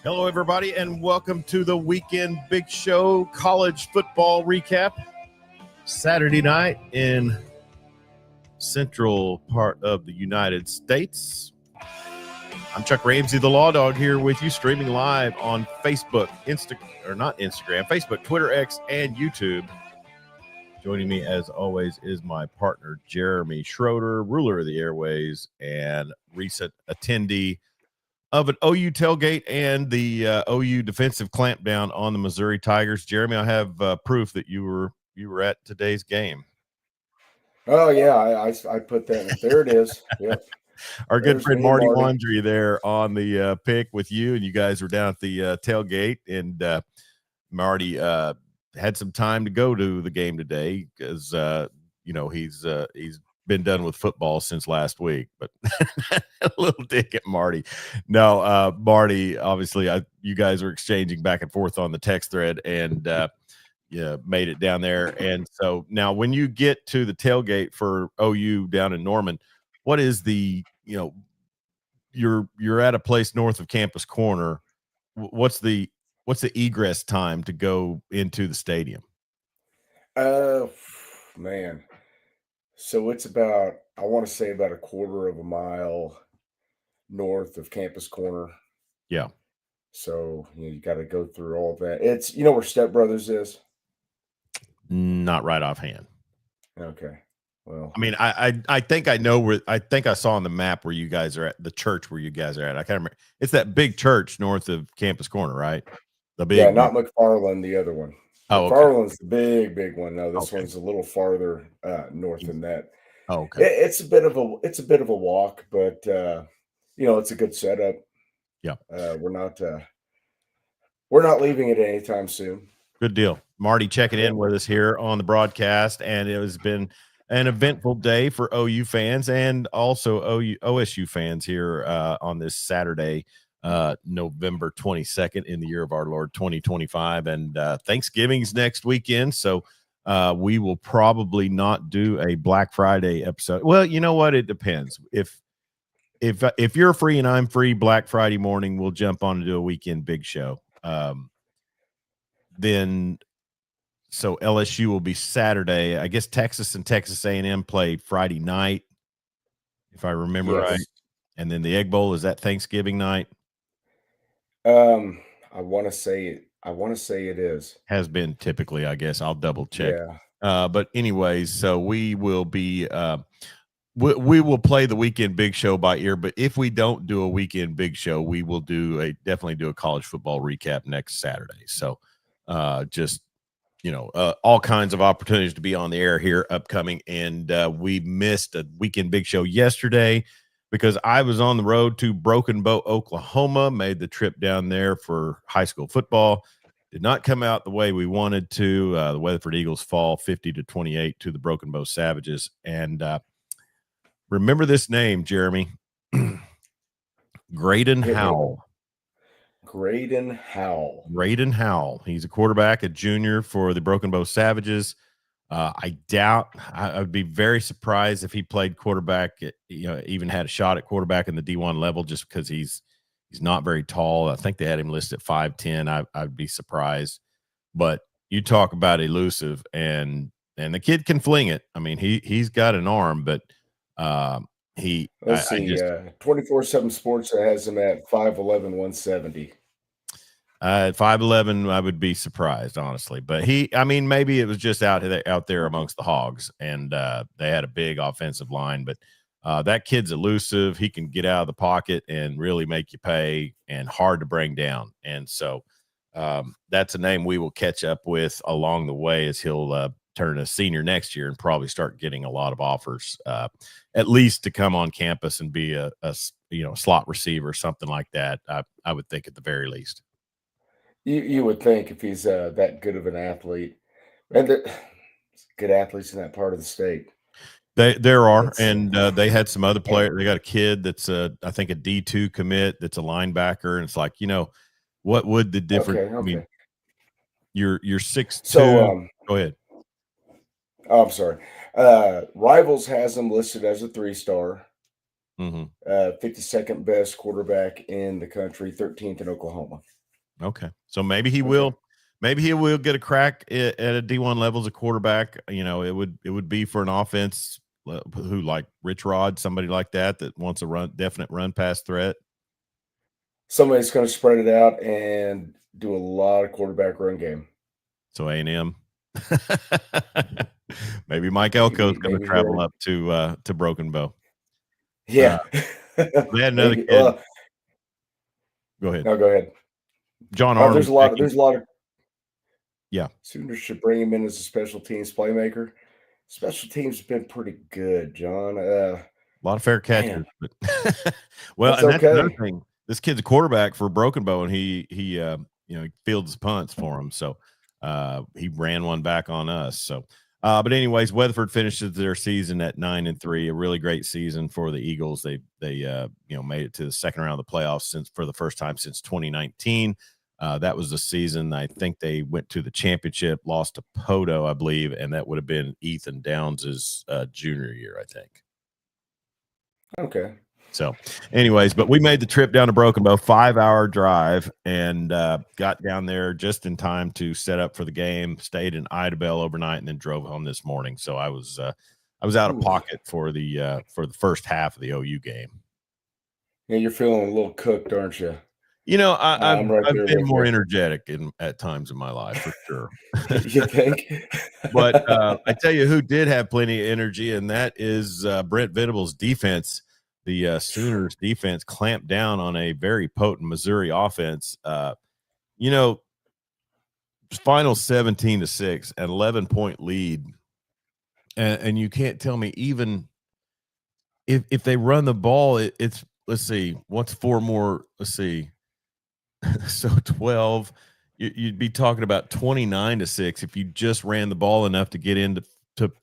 Hello, everybody, and welcome to the Weekend Big Show College Football Recap. Saturday night in central part of the United States. I'm Chuck Ramsey, the Law Dog, here with you, streaming live on Facebook, Facebook, Twitter, X, and YouTube. Joining me, as always, is my partner, Jeremy Schroeder, ruler of the airways and recent attendee of an OU tailgate and the OU defensive clampdown on the Missouri Tigers. Jeremy, I have proof that you were at today's game. Oh yeah, I put that in. There it is. Yep. Our good friend Marty Wandry there on the pick with you, and you guys were down at the tailgate, and Marty had some time to go to the game today because he's been done with football since last week, but a little dig at Marty. No, Marty, obviously you guys are exchanging back and forth on the text thread and made it down there. And so now when you get to the tailgate for OU down in Norman, what is the, you're at a place north of Campus Corner. What's the egress time to go into the stadium? Man. So it's about, I want to say about a quarter of a mile north of Campus Corner. Yeah. So you got to go through all that. It's, where Step Brothers is? Not right offhand. Okay. Well, I mean, I think I know where. I think I saw on the map where you guys are at, the church where you guys are at. I can't remember. It's that big church north of Campus Corner, right? The big, yeah, not McFarland, the other one. Oh, McFarland's the big one. No, this one's a little farther north than that. Oh, okay. It's a bit of a walk, but it's a good setup. Yeah. We're not leaving it anytime soon. Good deal. Marty checking in with us here on the broadcast, and it has been an eventful day for OU fans and also OSU fans here on this Saturday, November 22nd in the year of our Lord 2025, and Thanksgiving's next weekend, so we will probably not do a Black Friday episode. Well, you know what? It depends. If you're free and I'm free Black Friday morning, we'll jump on and do a weekend big show. Then so LSU will be Saturday. I guess Texas and Texas A&M play Friday night, if I remember right. And then the Egg Bowl, is that Thanksgiving night? I want to say it is. Has been typically, I guess. I'll double check. Yeah. But anyways, so we will be we will play the weekend big show by ear, but if we don't do a weekend big show, we will definitely do a college football recap next Saturday. So just all kinds of opportunities to be on the air here upcoming. And we missed a weekend big show yesterday because I was on the road to Broken Bow, Oklahoma, made the trip down there for high school football. Did not come out the way we wanted to. The Weatherford Eagles fall 50-28 to the Broken Bow Savages. And remember this name, Jeremy. Graydon Howell. Graydon Howell. Graydon Howell. He's a quarterback, a junior for the Broken Bow Savages. I would be very surprised if he played quarterback, even had a shot at quarterback in the D1 level, just because he's not very tall. I think they had him listed at 5'10". I'd be surprised. But you talk about elusive, and the kid can fling it. I mean, he's got an arm, but let's see, 24/7 Sports has him at 5'11", 170. At 5'11", I would be surprised, honestly. But maybe it was just out there amongst the hogs, and they had a big offensive line. But that kid's elusive. He can get out of the pocket and really make you pay, and hard to bring down. And so that's a name we will catch up with along the way as he'll turn a senior next year and probably start getting a lot of offers, at least to come on campus and be a slot receiver, something like that. I would think at the very least. You would think if he's that good of an athlete, and good athletes in that part of the state. There are, and they had some other players. They got a kid that's I think a D2 commit that's a linebacker, and it's like, what would the difference? Okay. I mean, you're 6'2". So go ahead. Oh, I'm sorry. Rivals has him listed as a 3-star. 52nd best quarterback in the country, 13th in Oklahoma. Okay, so maybe he will. Maybe he will get a crack at a D1 level as a quarterback. You know, it would be for an offense who like Rich Rod, somebody like that wants a definite run pass threat. Somebody's going to spread it out and do a lot of quarterback run game. So A&M. Maybe Mike Elko's going to travel up to Broken Bow. Yeah. They had another kid. Go ahead. No, go ahead. John Arnold. There's a lot of. Yeah. Sooners should bring him in as a special teams playmaker. Special teams have been pretty good, John. A lot of fair catches. But well, that's another thing. This kid's a quarterback for Broken Bow, and he fields punts for him. So he ran one back on us. So, but anyways, Weatherford finishes their season at 9-3, a really great season for the Eagles. They made it to the second round of the playoffs for the first time since 2019. That was the season I think they went to the championship, lost to Poto, I believe, and that would have been Ethan Downs' junior year, I think. Okay. So, anyways, but we made the trip down to Broken Bow, 5-hour drive, and got down there just in time to set up for the game. Stayed in Idabel overnight, and then drove home this morning. So I was out of pocket for the first half of the OU game. Yeah, you're feeling a little cooked, aren't you? You know, I've been more energetic at times in my life, for sure. You think? But I tell you who did have plenty of energy, and that is Brent Venables' defense. The Sooners defense clamped down on a very potent Missouri offense. Final 17-6, an 11-point lead. And you can't tell me even if they run the ball, it's let's see, what's four more? Let's see. So 12, you'd be talking about 29-6 if you just ran the ball enough to get into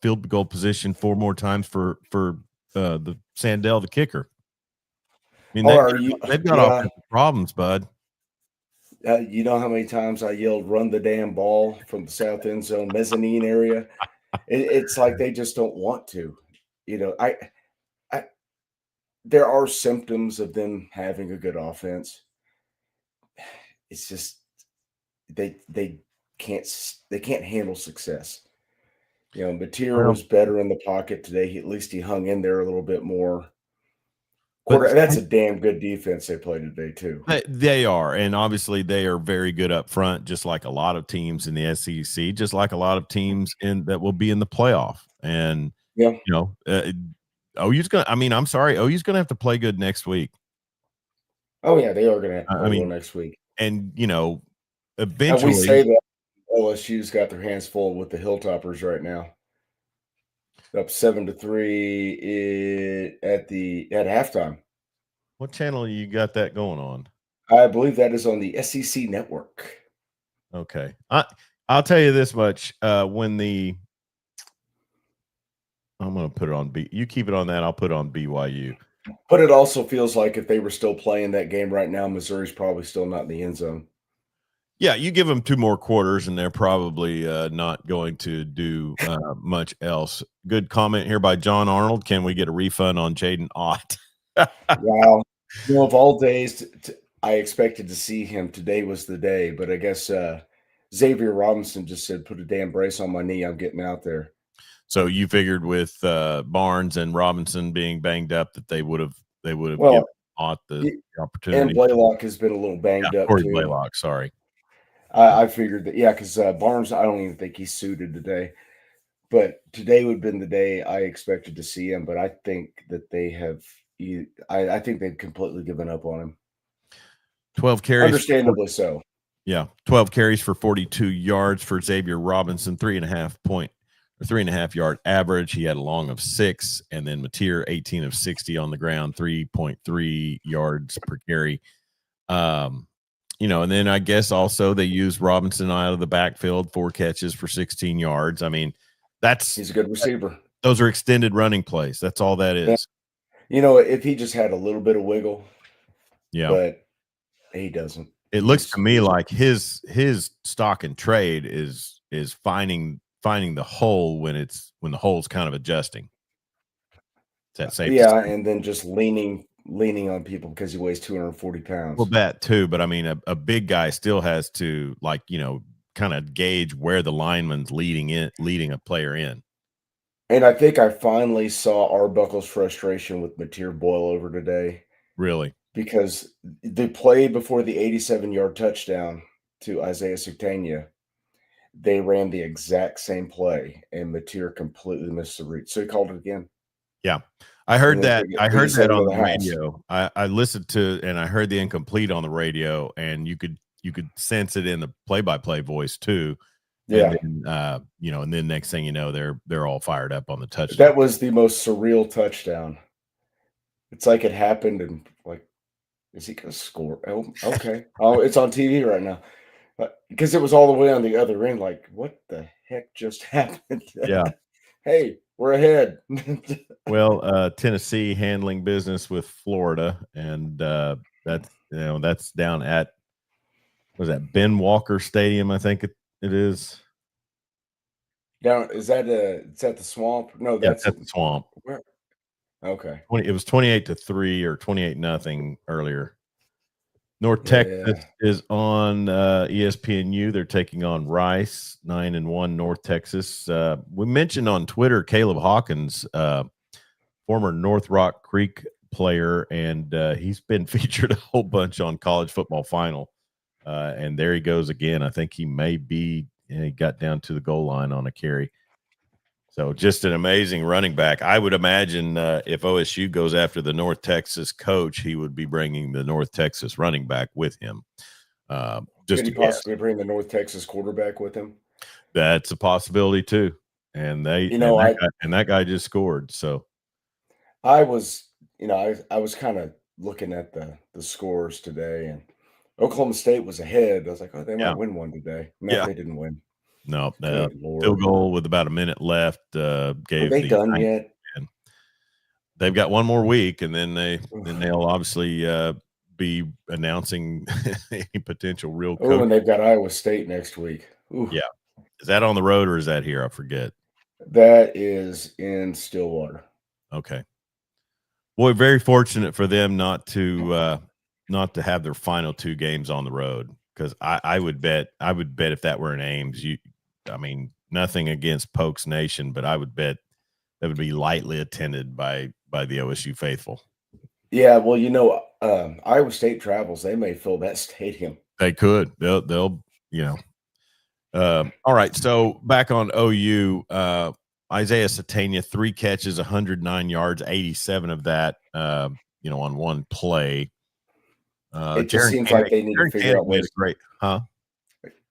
field goal position four more times for the Sandell, the kicker. I mean, they've got offensive problems, bud. You know how many times I yelled, "Run the damn ball" from the south end zone mezzanine area? It's like they just don't want to. You know, there are symptoms of them having a good offense. It's just they can't handle success. You know, Mateer was better in the pocket today. At least he hung in there a little bit more. That's a damn good defense they played today too. They are, and obviously they are very good up front, just like a lot of teams in the SEC, just like a lot of teams that will be in the playoff. And OU's gonna. I mean, I'm sorry, OU's gonna have to play good next week. Oh yeah, they are gonna have to play well next week. And eventually, and we say that OSU's got their hands full with the Hilltoppers right now. Up 7-3 at halftime. What channel you got that going on? I believe that is on the SEC network. Okay. I'll tell you this much. I'm going to put it on B. You keep it on that. I'll put it on BYU. But it also feels like if they were still playing that game right now, Missouri's probably still not in the end zone. Yeah, you give them 2 more quarters, and they're probably not going to do much else. Good comment here by John Arnold. Can we get a refund on Jaden Ott? Wow. Of all days, I expected to see him. Today was the day, but I guess Xavier Robinson just said, "Put a damn brace on my knee. I'm getting out there." So you figured with Barnes and Robinson being banged up that they would have given Ott the opportunity. And Blaylock has been a little banged up Corey too. Blaylock, sorry. I figured that, because Barnes, I don't even think he's suited today. But today would have been the day I expected to see him. But I think that they have I think they've completely given up on him. 12 carries. Understandably so. Yeah, 12 carries for 42 yards for Xavier Robinson, 3.5 yard average. He had a long of 6, and then Mateer 18 of 60 on the ground, 3.3 yards per carry. And then I guess also they used Robinson out of the backfield, 4 catches for 16 yards. I mean, he's a good receiver. Those are extended running plays. That's all that is. Yeah. If he just had a little bit of wiggle, but he doesn't. It looks to me like his stock and trade is finding the hole when the hole's kind of adjusting. Is that safe to Yeah, say? and then just leaning on people because he weighs 240 Well, pounds. that too, but I mean, a big guy still has to, like, kind of gauge where the lineman's leading a player in. And I think I finally saw Arbuckle's frustration with Mateer boil over today Really? because the play before the 87-yard touchdown to Isaiah Sutania, they ran the exact same play, and Mateer completely missed the read. So he called it again. Yeah. I And heard then that. I they heard just let that him on go to the the house. radio. I listened to, and I heard the incomplete on the radio, and you could sense it in the play-by-play voice too. And Yeah. then and then next thing you know, they're all fired up on the touchdown. That was the most surreal touchdown. It's like it happened and like, is he gonna score? Oh, okay. Oh, it's on TV right now. Because it was all the way on the other end, like, what the heck just happened? Yeah. Hey, we're ahead. Well, Tennessee handling business with Florida, and that's down at, was that Ben Walker Stadium? I think it is. Now, is that the swamp? No, Yeah, that's it's at the Swamp. where? Okay. It was 28-3 or 28-0 earlier. North Texas Yeah. is on ESPNU. They're taking on Rice, 9-1 North Texas. We mentioned on Twitter Caleb Hawkins, former North Rock Creek player, and he's been featured a whole bunch on College Football Final. And there he goes again. I think he he got down to the goal line on a carry. So just an amazing running back. I would imagine if OSU goes after the North Texas coach, he would be bringing the North Texas running back with him. Could Just he a guess. possibly bring the North Texas quarterback with him? That's a possibility too. And You know, that guy just scored. So I was, I was kind of looking at the scores today, and Oklahoma State was ahead. I was like, oh, they yeah, might win one today. No, yeah. they didn't win. No, Good field Lord. goal with about a minute left Are gave they the done Titans. yet? And they've got one more week, and then Ugh. they'll obviously be announcing any potential real Oh, coach. and they've got Iowa State next week. Ooh, Yeah, is that on the road or is that here? I forget. that is in Stillwater. Okay. Boy, very fortunate for them not to have their final two games on the road, because I would bet if that were in Ames, I mean, nothing against Pokes Nation, but I would bet that would be lightly attended by the OSU faithful. Yeah, well, Iowa State travels. They may fill that stadium. They could. They'll all right. So back on OU, Isaiah Satania, 3 catches, 109 yards, 87 of that, on one play. It just seems like they need to Jaron figure Kanek out made a ways. great, huh?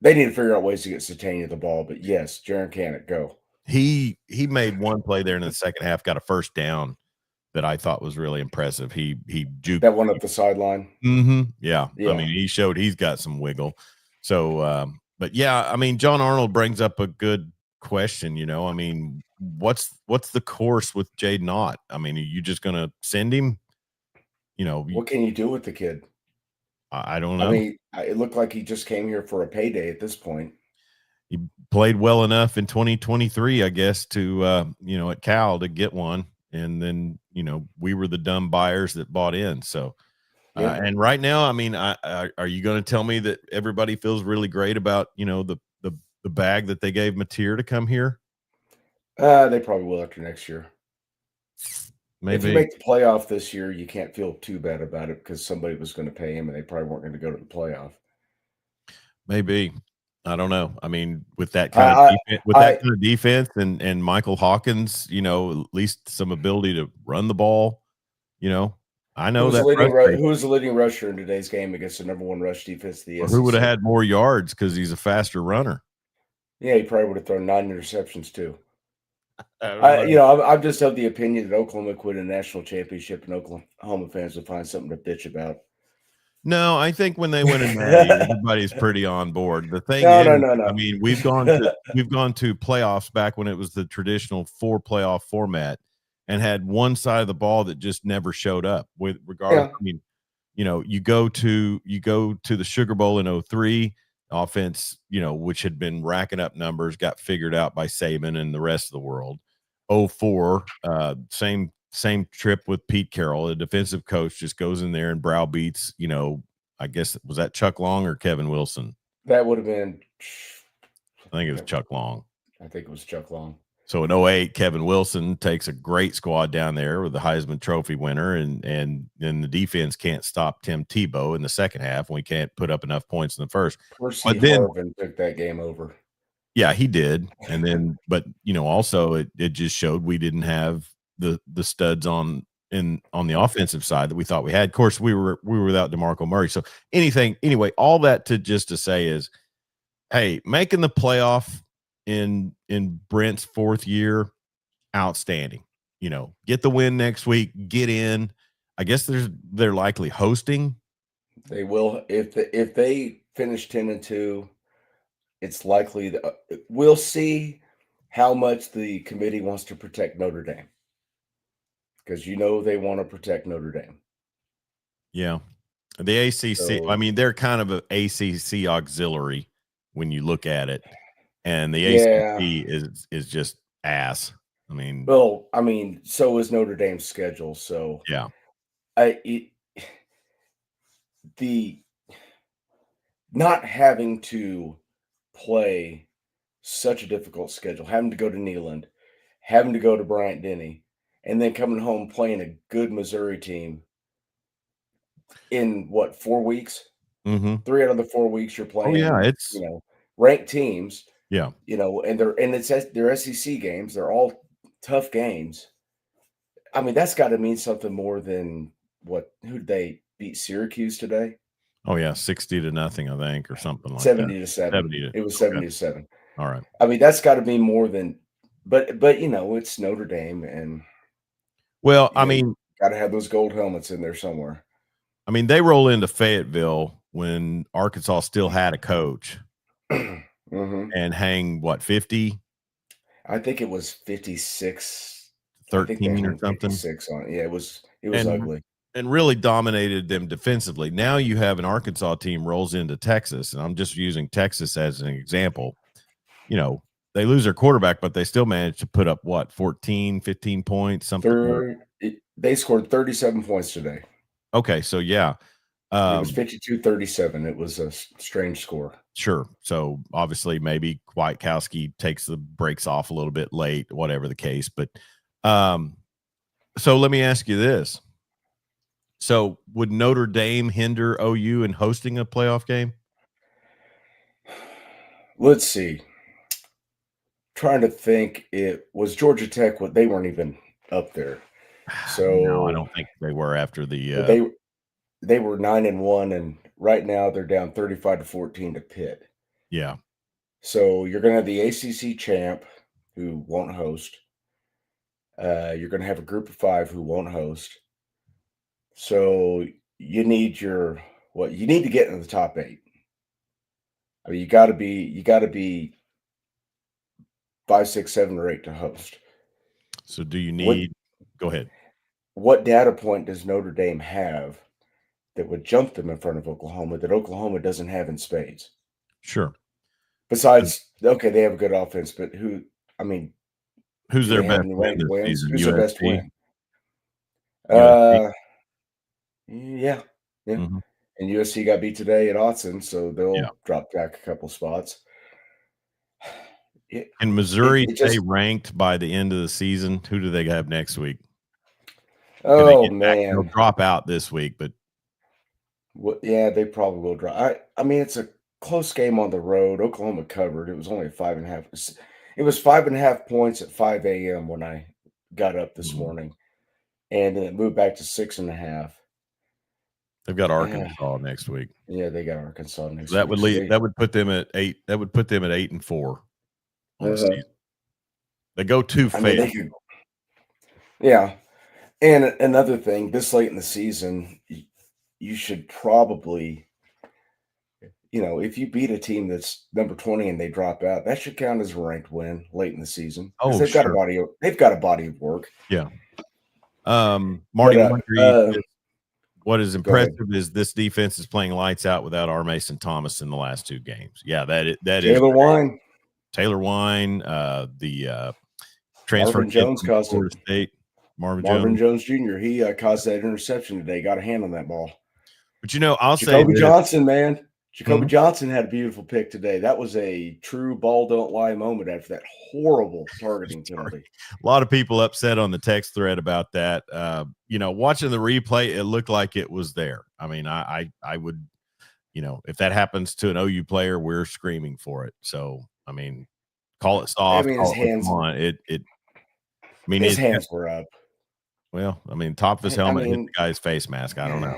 They need to figure out ways to get Satania the ball. But yes, Jaron Canuck, go. He made one play there in the second half, got a first down that I thought was really impressive. He juked. That one up the sideline. Yeah. I Yeah. mean, he showed he's got some wiggle. So, but yeah, I mean, John Arnold brings up a good question. I mean, what's the course with Jade Knott? I mean, are you just going to send him? What can you do with the kid? I don't I know. mean, it looked like he just came here for a payday at this point. He played well enough in 2023, I guess, to at Cal to get one, and then we were the dumb buyers that bought in. So, Yeah. and right now, I mean, are you going to tell me that everybody feels really great about the bag that they gave Mateer to come here? They probably will after next year. If you Maybe, make the playoff this year, you can't feel too bad about it because somebody was going to pay him and they probably weren't going to go to the playoff. maybe. I don't know. I mean, with that kind of I, defense and Michael Hawkins, at least some ability to run the ball, I know that frustrates. who was the leading rusher in today's game against the number one rush defense of the Or SEC? who would have had more yards because he's a faster runner? Yeah, he probably would have thrown 9 interceptions too. I don't know. I'm just of the opinion that Oklahoma could win a national championship and Oklahoma fans would find something to bitch about. No, I think when they win a natty, everybody's pretty on board. The thing No, is, no, no, no. I mean, we've gone to playoffs back when it was the traditional 4 playoff format, and had one side of the ball that just never showed up. With regardless, Yeah. I mean, you go to the Sugar Bowl in 2003, offense, which had been racking up numbers, got figured out by Saban and the rest of the world. 2004, same same trip with Pete Carroll. A defensive coach just goes in there and browbeats, I guess, was that Chuck Long or Kevin Wilson? That would have been. I think it was Chuck Long. I think it was Chuck Long. So in 2008, Kevin Wilson takes a great squad down there with the Heisman Trophy winner, and then the defense can't stop Tim Tebow in the second half, and we can't put up enough points in the first. Percy Harvin took that game over. Yeah, he did. And then, but also it just showed we didn't have the studs on the offensive side that we thought we had. Of course, we were without DeMarco Murray. So anyway, all that to say is, hey, making the playoff in Brent's fourth year, outstanding. Get the win next week, get in. I guess they're likely hosting. They will if they finish 10-2. It's likely that we'll see how much the committee wants to protect Notre Dame, because they want to protect Notre Dame. Yeah, the ACC. So, I mean, they're kind of an ACC auxiliary when you look at it. And the ACC is just ass. I mean, so is Notre Dame's schedule. So yeah, the not having to play such a difficult schedule, having to go to Neyland, having to go to Bryant-Denny, and then coming home playing a good Missouri team in 4 weeks? Mm-hmm. 3 out of the 4 weeks you're playing. Oh, yeah, it's ranked teams. Yeah. And they're SEC games. They're all tough games. I mean, that's got to mean something more than who did they beat Syracuse today? Oh yeah, 60-0, I think, or something like 70-7. It was 70-7. All right. I mean, that's got to be more than, but it's Notre Dame, and well, I mean, got to have those gold helmets in there somewhere. I mean, they roll into Fayetteville when Arkansas still had a coach. Mm-hmm. And hang 50? I think it was 56, 13 or something. 56 on it. Yeah, it was ugly. And really dominated them defensively. Now you have an Arkansas team rolls into Texas, and I'm just using Texas as an example. They lose their quarterback, but they still managed to put up 14, 15 points, something. They scored 37 points today. Okay, so yeah. It was 52-37. It was a strange score. Sure. So obviously maybe Kwiatkowski takes the brakes off a little bit late, whatever the case. But so let me ask you this. So would Notre Dame hinder OU in hosting a playoff game? Let's see. Trying to think. It was Georgia Tech. They weren't even up there. So no, I don't think they were after the they were 9-1, and right now they're down 35-14 to Pitt. Yeah. So you're going to have the ACC champ who won't host. You're going to have a group of 5 who won't host. So you need you need to get in the top 8. I mean, you got to be 5, 6, 7, or 8 to host. So do you need? Go ahead. What data point does Notre Dame have that would jump them in front of Oklahoma that Oklahoma doesn't have in spades? Sure. Besides, okay, they have a good offense, but who's their best win this season? Who's their best win? Yeah. Mm-hmm. And USC got beat today at Autzen, so they'll drop back a couple spots. And Missouri stay ranked by the end of the season? Who do they have next week? Oh, man. They'll drop out this week, but yeah, they probably will drop. I mean, it's a close game on the road. Oklahoma covered. It was only 5.5. It was 5.5 points at 5 a.m. when I got up this morning, and then it moved back to 6.5. They've got Arkansas next week. Yeah, they got Arkansas next week. Would that would put them at 8. That would put them at 8-4 on the season. They go to Fayetteville. Yeah. And another thing, this late in the season, you should probably, if you beat a team that's number 20 and they drop out, that should count as a ranked win late in the season. Oh, they've got a body of work. Yeah. Marty, what is impressive is this defense is playing lights out without R. Mason Thomas in the last 2 games. Yeah, that is Taylor Wine, the transfer Jones from Florida State. Marvin Jones Jr. He caused that interception today. Got a hand on that ball. But I'll say Jacoby Johnson, man. Jacoby Mhm. Johnson had a beautiful pick today. That was a true ball don't lie moment after that horrible targeting penalty. A lot of people upset on the text thread about that. Watching the replay, it looked like it was there. I mean, I would, if that happens to an OU player, we're screaming for it. So, I mean, call it soft. his Call it hands. Come on. His hands were up. Well, I mean, top of his helmet hit the guy's face mask. I don't know.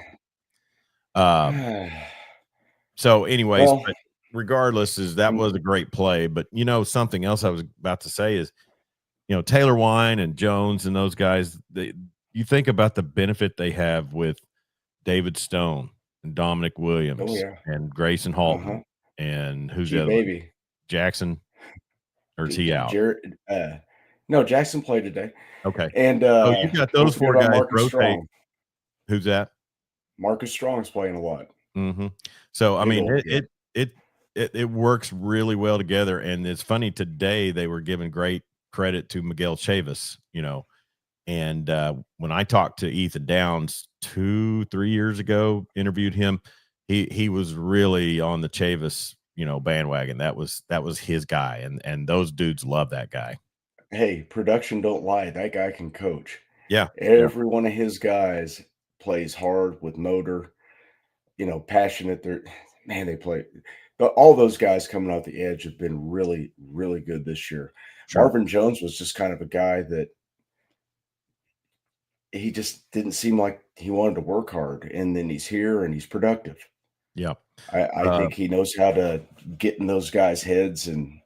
So, anyways, but regardless, that was a great play. But something else I was about to say is, Taylor Wine and Jones and those guys. You think about the benefit they have with David Stone and Dominic Williams and Grayson Halton and who's the other baby Jackson or is he out? No, Jackson played today. Okay, and you've got those four guys rotate. Strong. Who's that? Marcus Strong's playing a lot. Mm-hmm. So I mean, it works really well together, and it's funny today they were giving great credit to Miguel Chavis, and when I talked to Ethan Downs 2-3 years ago, interviewed him, he was really on the Chavis, bandwagon. That was his guy, and those dudes love that guy. Hey, production don't lie. That guy can coach. Yeah. Every one of his guys plays hard with motor, passionate. They play. But all those guys coming off the edge have been really, really good this year. Sure. Marvin Jones was just kind of a guy that he just didn't seem like he wanted to work hard. And then he's here and he's productive. Yeah. I think he knows how to get in those guys' heads and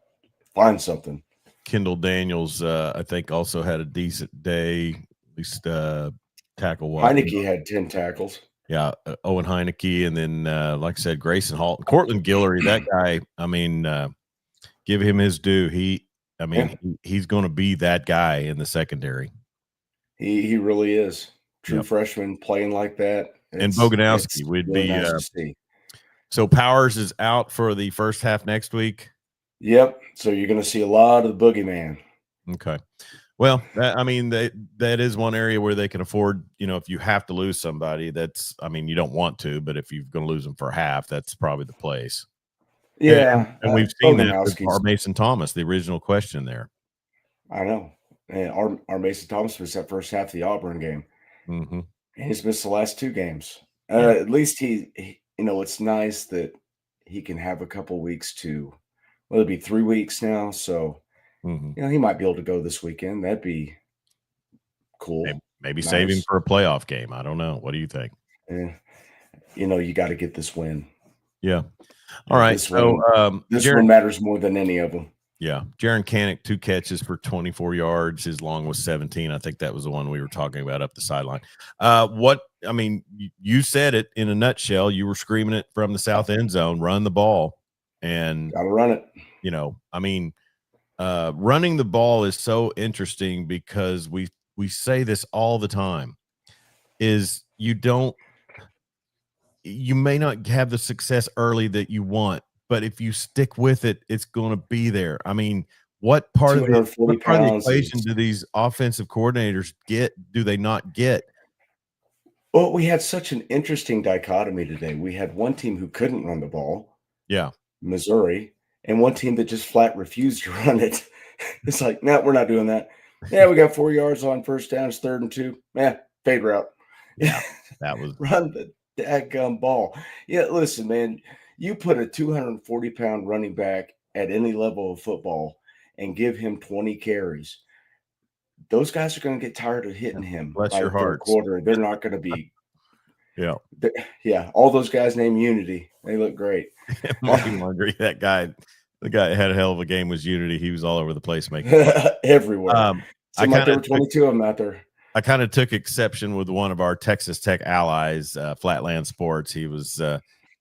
find something. Kendall Daniels, I think, also had a decent day, at least tackle. Heineke had 10 tackles. Yeah, Owen Heineke, and then, like I said, Grayson Hall, Cortland Guillory. That guy, I mean, give him his due. He's going to be that guy in the secondary. He really is. True freshman playing like that. And Boganowski would really be. Nice to see. So Powers is out for the first half next week. Yep. So you're going to see a lot of the boogeyman. Okay. Well, that is one area where they can afford, if you have to lose somebody, you don't want to, but if you're going to lose them for half, that's probably the place. Yeah. And we've seen that with our Mason Thomas, the original question there. I know. And our Mason Thomas missed that first half of the Auburn game. Mm-hmm. And he's missed the last 2 games. At least he, it's nice that he can have a couple weeks to, it'll be 3 weeks now. So, he might be able to go this weekend. That'd be cool. Maybe save him for a playoff game. I don't know. What do you think? You got to get this win. Yeah. All right. This one matters more than any of them. Yeah. Jaron Canick, 2 catches for 24 yards. His long was 17. I think that was the one we were talking about up the sideline. You said it in a nutshell. You were screaming it from the south end zone, run the ball. And got to run it. Running the ball is so interesting because we say this all the time, is you may not have the success early that you want, but if you stick with it, it's going to be there. I mean, what part of the equation do these offensive coordinators do they not get? Well, we had such an interesting dichotomy today. We had one team who couldn't run the ball. Yeah. Missouri. And one team that just flat refused to run it. It's like, no, we're not doing that. Yeah, we got 4 yards on first down. It's 3rd and 2. Fade route. Yeah, that was run the daggum ball. Yeah, listen, man, you put a 240-pound running back at any level of football and give him 20 carries. Those guys are going to get tired of hitting him. Bless your heart. Quarter, they're not going to be. Yeah. All those guys named Unity. They look great. Marty Laundry, the guy that had a hell of a game was Unity. He was all over the place making everywhere. There were 22 of them out there. I kind of took exception with one of our Texas Tech allies, Flatland Sports. He was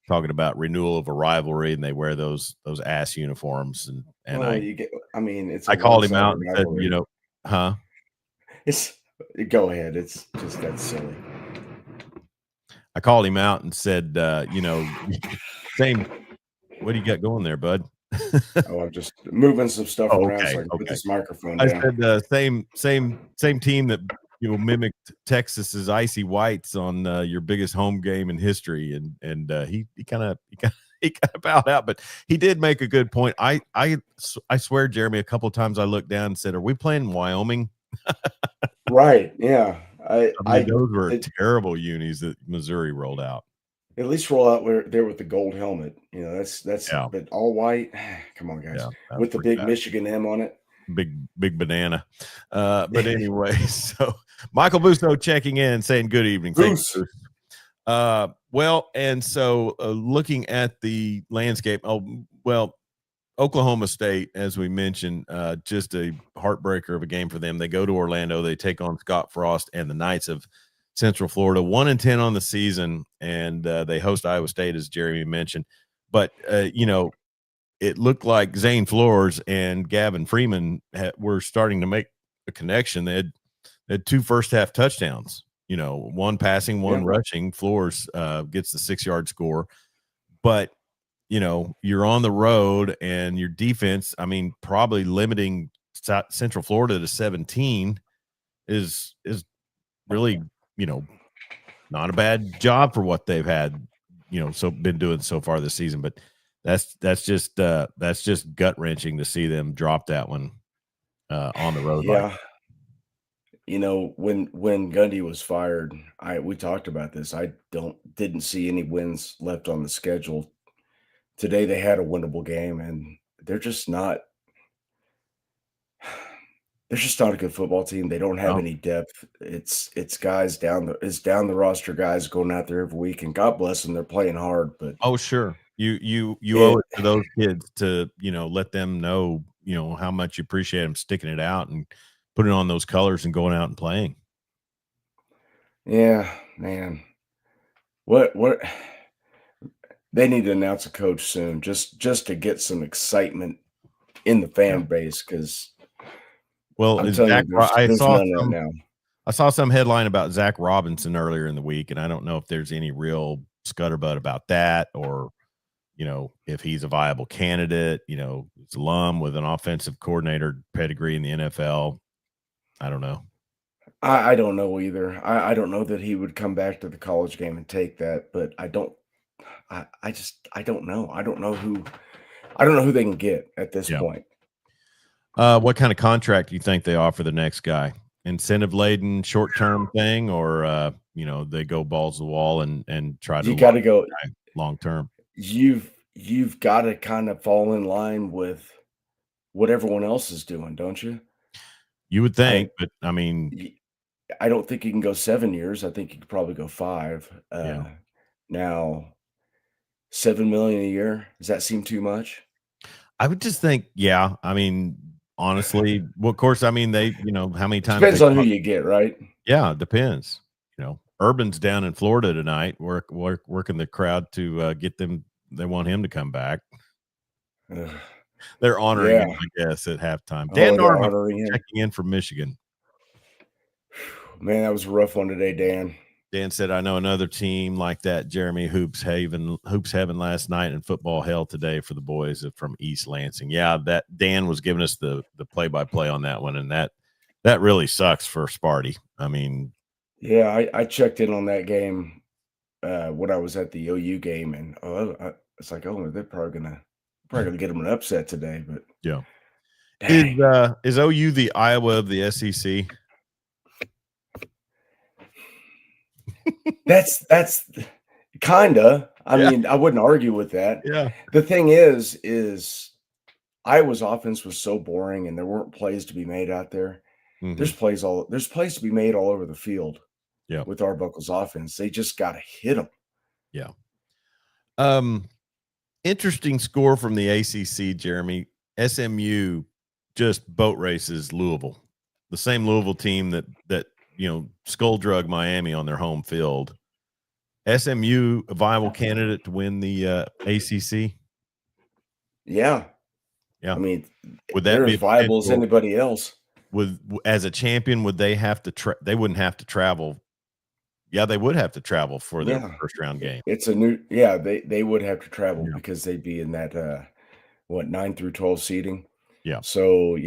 talking about renewal of a rivalry, and they wear those ass uniforms. And I called him out and said, It's go ahead. It's just that silly. I called him out and said, same. What do you got going there, bud? I'm just moving some stuff around so I can put this microphone down. I said same team that mimicked Texas's icy whites on your biggest home game in history, and he kind of bowed out, but he did make a good point. I swear, Jeremy, a couple of times I looked down and said, "Are we playing Wyoming?" Right? Yeah. I mean, those were terrible unis that Missouri rolled out. At least roll out there with the gold helmet. That's Yeah. but all white. Come on, guys, Yeah, with the big bad. Michigan M on it. Big banana. But anyway, so Michael Busso checking in, saying good evening. Thanks. Well, and so looking at the landscape, Oklahoma State, as we mentioned, just a heartbreaker of a game for them. They go to Orlando, they take on Scott Frost and the Knights of Central Florida, 1-10 on the season, and they host Iowa State, as Jeremy mentioned. But it looked like Zane Flores and Gavin Freeman were starting to make a connection. They had 2 first-half touchdowns. One passing, one rushing. Flores gets the 6-yard score, but you're on the road, and your defense, I mean, probably limiting Central Florida to 17 is really, not a bad job for what they've had, been doing so far this season. But that's just gut wrenching to see them drop that one on the road. Yeah. When Gundy was fired, we talked about this. I didn't see any wins left on the schedule. Today they had a winnable game, and they're just not a good football team. They don't have any depth. It's guys down the roster guys going out there every week, and God bless them, they're playing hard. But sure, you owe it to those kids to let them know how much you appreciate them sticking it out and putting on those colors and going out and playing. Yeah, man. What they need to announce a coach soon, just to get some excitement in the fan base, because I'm telling you, there's none right now. I saw some headline about Zach Robinson earlier in the week, and I don't know if there's any real scuttlebutt about that, or if he's a viable candidate. It's alum with an offensive coordinator pedigree in the NFL. I don't know. I don't know either. I don't know that he would come back to the college game and take that, but I don't know. I don't know who they can get at this point. What kind of contract do you think they offer the next guy? Incentive laden, short term thing, or they go balls to the wall and try to. You got to go long term. You've got to kind of fall in line with what everyone else is doing, don't you? You would think, but I mean, I don't think you can go 7 years. I think you could probably go 5. Now, $7 million a year, does that seem too much? I would just think, yeah. I mean, honestly, well, of course, I mean, they, how many times depends on who you get, right? Yeah, it depends. Urban's down in Florida tonight, working the crowd to get them. They want him to come back. They're honoring him, I guess, at halftime. Dan Norman checking in from Michigan. Man, that was a rough one today, Dan. Dan said, I know another team like that, Jeremy, Hoops Heaven last night, and football hell today for the boys from East Lansing. Yeah, that Dan was giving us the play-by-play on that one, and that really sucks for Sparty. I mean, yeah, I checked in on that game when I was at the OU game, and it's like, they're probably gonna get them an upset today. But yeah, is OU the Iowa of the SEC? That's kinda. I mean, I wouldn't argue with that. Yeah. The thing is Iowa's offense was so boring, and there weren't plays to be made out there. Mm-hmm. There's plays to be made all over the field. Yeah. With Arbuckle's offense, they just got to hit them. Yeah. Interesting score from the ACC, Jeremy. SMU just boat races Louisville, the same Louisville team that skull drug Miami on their home field. SMU a viable candidate to win the ACC? Yeah. I mean, would that be as viable as anybody else? As a champion, would they have to? They wouldn't have to travel. Yeah, they would have to travel for their first round game. It's a new. Yeah, they would have to travel because they'd be in that 9 through 12 seeding. Yeah. So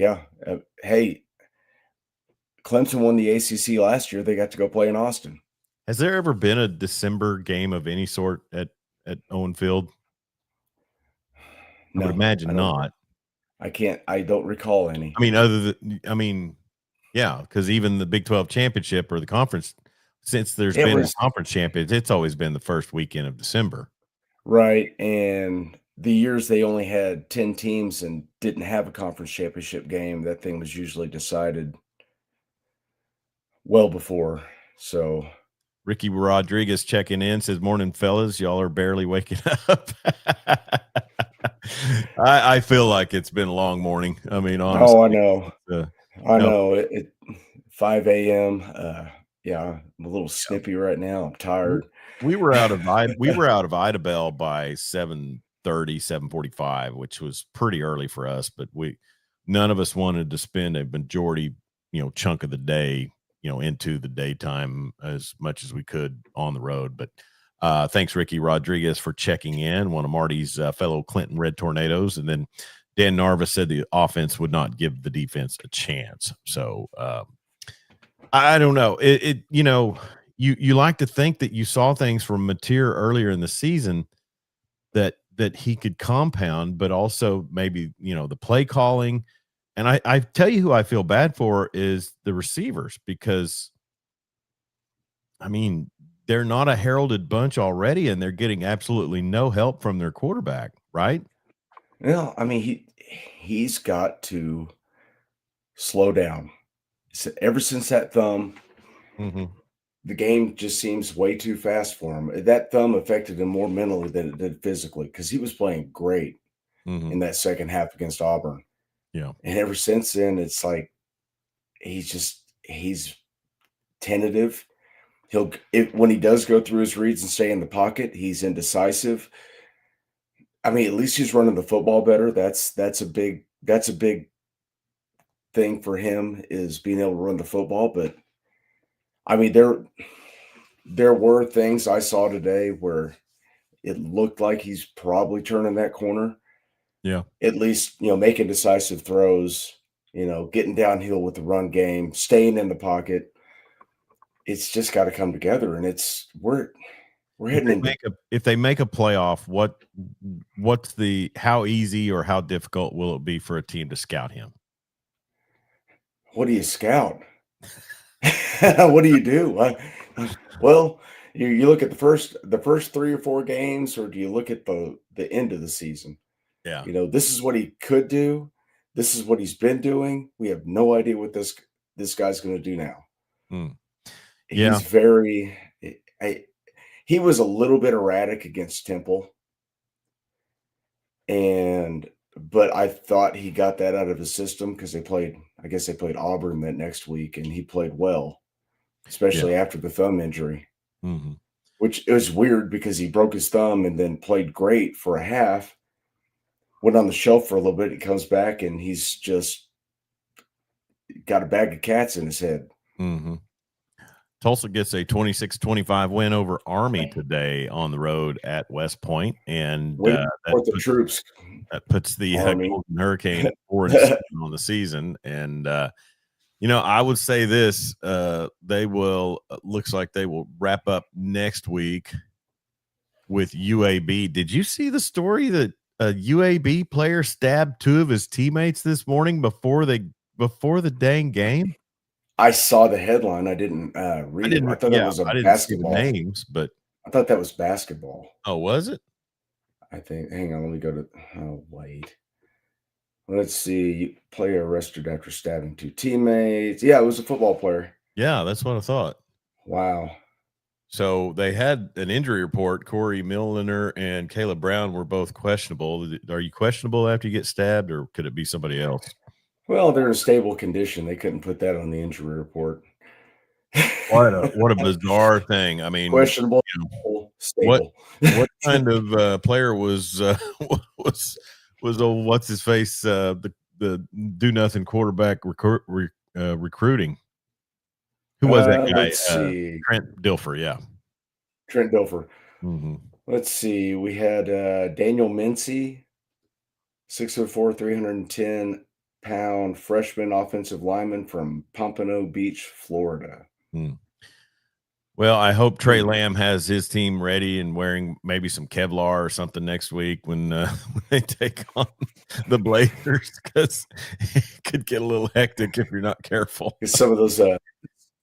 hey, Clemson won the ACC last year. They got to go play in Austin. Has there ever been a December game of any sort at Owen Field? I would imagine not. I don't recall any. I mean, yeah, because even the Big 12 championship or the conference, since there's been a conference champions, it's always been the first weekend of December. Right. And the years they only had 10 teams and didn't have a conference championship game, that thing was usually decided well before. So Ricky Rodriguez checking in says, "Morning, fellas. Y'all are barely waking up." I feel like it's been a long morning. I mean, honestly. I know. I know. It 5 a.m. Yeah, I'm a little snippy right now. I'm tired. We were out of Idabel by 7:30, 7:45, which was pretty early for us, but none of us wanted to spend a majority, chunk of the day, into the daytime as much as we could on the road. But thanks, Ricky Rodriguez, for checking in, one of Marty's fellow Clinton Red Tornadoes. And then Dan Narva said the offense would not give the defense a chance. So I don't know. You like to think that you saw things from Mateer earlier in the season that he could compound, but also maybe, the play calling. And I tell you who I feel bad for is the receivers, because, I mean, they're not a heralded bunch already, and they're getting absolutely no help from their quarterback, right? Well, I mean, he's got to slow down. Ever since that thumb, the game just seems way too fast for him. That thumb affected him more mentally than it did physically, because he was playing great in that second half against Auburn. Yeah. And ever since then, it's like he's tentative. When he does go through his reads and stay in the pocket, he's indecisive. I mean, at least he's running the football better. That's a big thing for him, is being able to run the football. But I mean, there were things I saw today where it looked like he's probably turning that corner. Yeah. At least, making decisive throws, getting downhill with the run game, staying in the pocket. It's just got to come together, and we're heading into. If they make a playoff, how easy or how difficult will it be for a team to scout him? What do you scout? What do you do? Well, you look at the first 3 or 4 games, or do you look at the end of the season? Yeah. This is what he could do. This is what he's been doing. We have no idea what this guy's going to do now. Yeah. He was a little bit erratic against Temple. But I thought he got that out of his system, because they played Auburn that next week, and he played well, especially after the thumb injury, which is weird, because he broke his thumb and then played great for a half, went on the shelf for a little bit, and comes back, and he's just got a bag of cats in his head. Tulsa gets a 26-25 win over Army today on the road at West Point, and that puts the Golden Hurricane at 4-7 on the season. And I would say this: looks like they will wrap up next week with UAB. Did you see the story that a UAB player stabbed 2 of his teammates this morning before the dang game? I saw the headline. I didn't read it. I thought that was basketball. See the names, but I thought that was basketball. Oh, was it? I think. Hang on, let me go to. Oh, wait. Let's see. Player arrested after stabbing 2 teammates. Yeah, it was a football player. Yeah, that's what I thought. Wow. So they had an injury report. Corey Milliner and Caleb Brown were both questionable. Are you questionable after you get stabbed, or could it be somebody else? Well, they're in a stable condition. They couldn't put that on the injury report. What a bizarre thing. I mean, questionable. Stable. What kind of player was old what's his face the do nothing quarterback recruiting? Who was that guy? Let's see. Trent Dilfer. Yeah, Trent Dilfer. Let's see. We had Daniel Mincy, 6'4", 310 600-pound freshman offensive lineman from Pompano Beach, Florida. Well, I hope Trey Lamb has his team ready and wearing maybe some Kevlar or something next week when they take on the Blazers, because it could get a little hectic if you're not careful. Some of those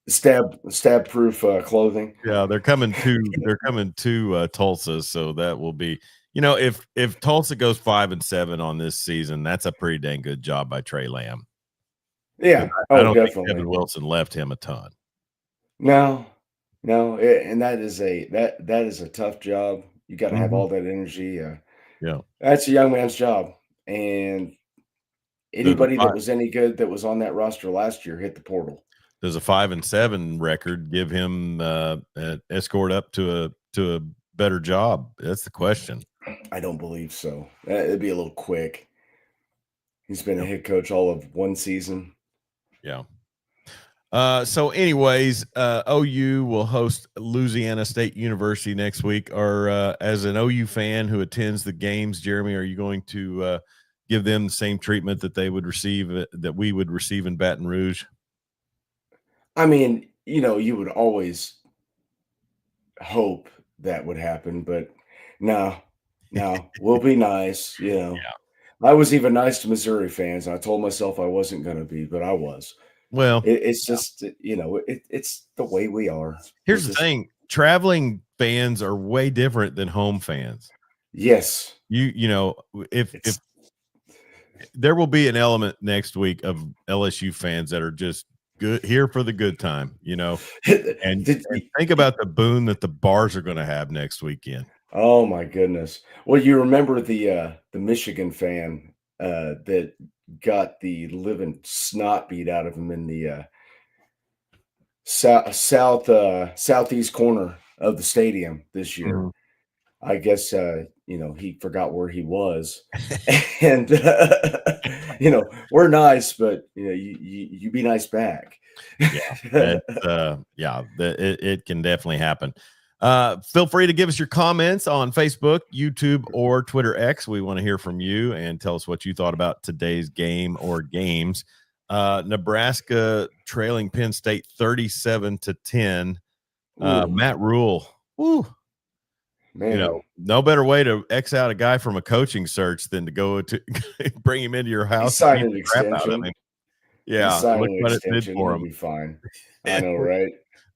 stab proof clothing. Yeah, they're coming to Tulsa, so that will be, if Tulsa goes 5-7 on this season, that's a pretty dang good job by Trey Lamb. Yeah, I don't definitely. think Kevin Wilson left him a ton. No, and that is a tough job. You got to have all that energy. Yeah, that's a young man's job, and anybody that was any good that was on that roster last year hit the portal. Does a 5-7 record give him an escort up to a better job? That's the question. I don't believe so. It'd be a little quick. He's been a head coach all of one season. Yeah. So anyways, OU will host Louisiana State University next week. Or as an OU fan who attends the games, Jeremy, are you going to give them the same treatment that they would receive, that we would receive in Baton Rouge? I mean, you would always hope that would happen, but no, we'll be nice. Yeah. I was even nice to Missouri fans. I told myself I wasn't going to be, but I was. Well, it's just, it's the way we are. Here's the thing. Traveling fans are way different than home fans. Yes. If there will be an element next week of LSU fans that are just good here for the good time, and think about the boon that the bars are going to have next weekend. Oh my goodness. Well, you remember the Michigan fan that got the living snot beat out of him in the southeast corner of the stadium this year. Mm-hmm. I guess he forgot where he was, and we're nice, but you be nice back. It can definitely happen. Feel free to give us your comments on Facebook, YouTube, or Twitter X. We want to hear from you and tell us what you thought about today's game or games. Nebraska trailing Penn State 37-10. Matt Rule. Woo. Man. No better way to X out a guy from a coaching search than to go to bring him into your house. Sign an extension. Yeah, look what it did for him. He'll be fine. I know, right?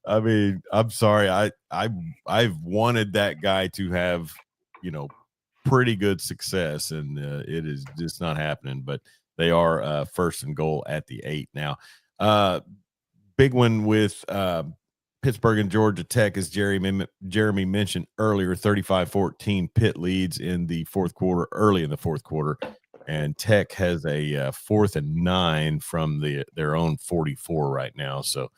I mean, I'm sorry. I've wanted that guy to have, pretty good success, and it is just not happening. But they are first and goal at the 8 now. Big one with Pittsburgh and Georgia Tech, as Jeremy mentioned earlier. 35-14 Pitt leads in the fourth quarter, early in the fourth quarter, and Tech has a 4th and 9 from their own 44 right now. So.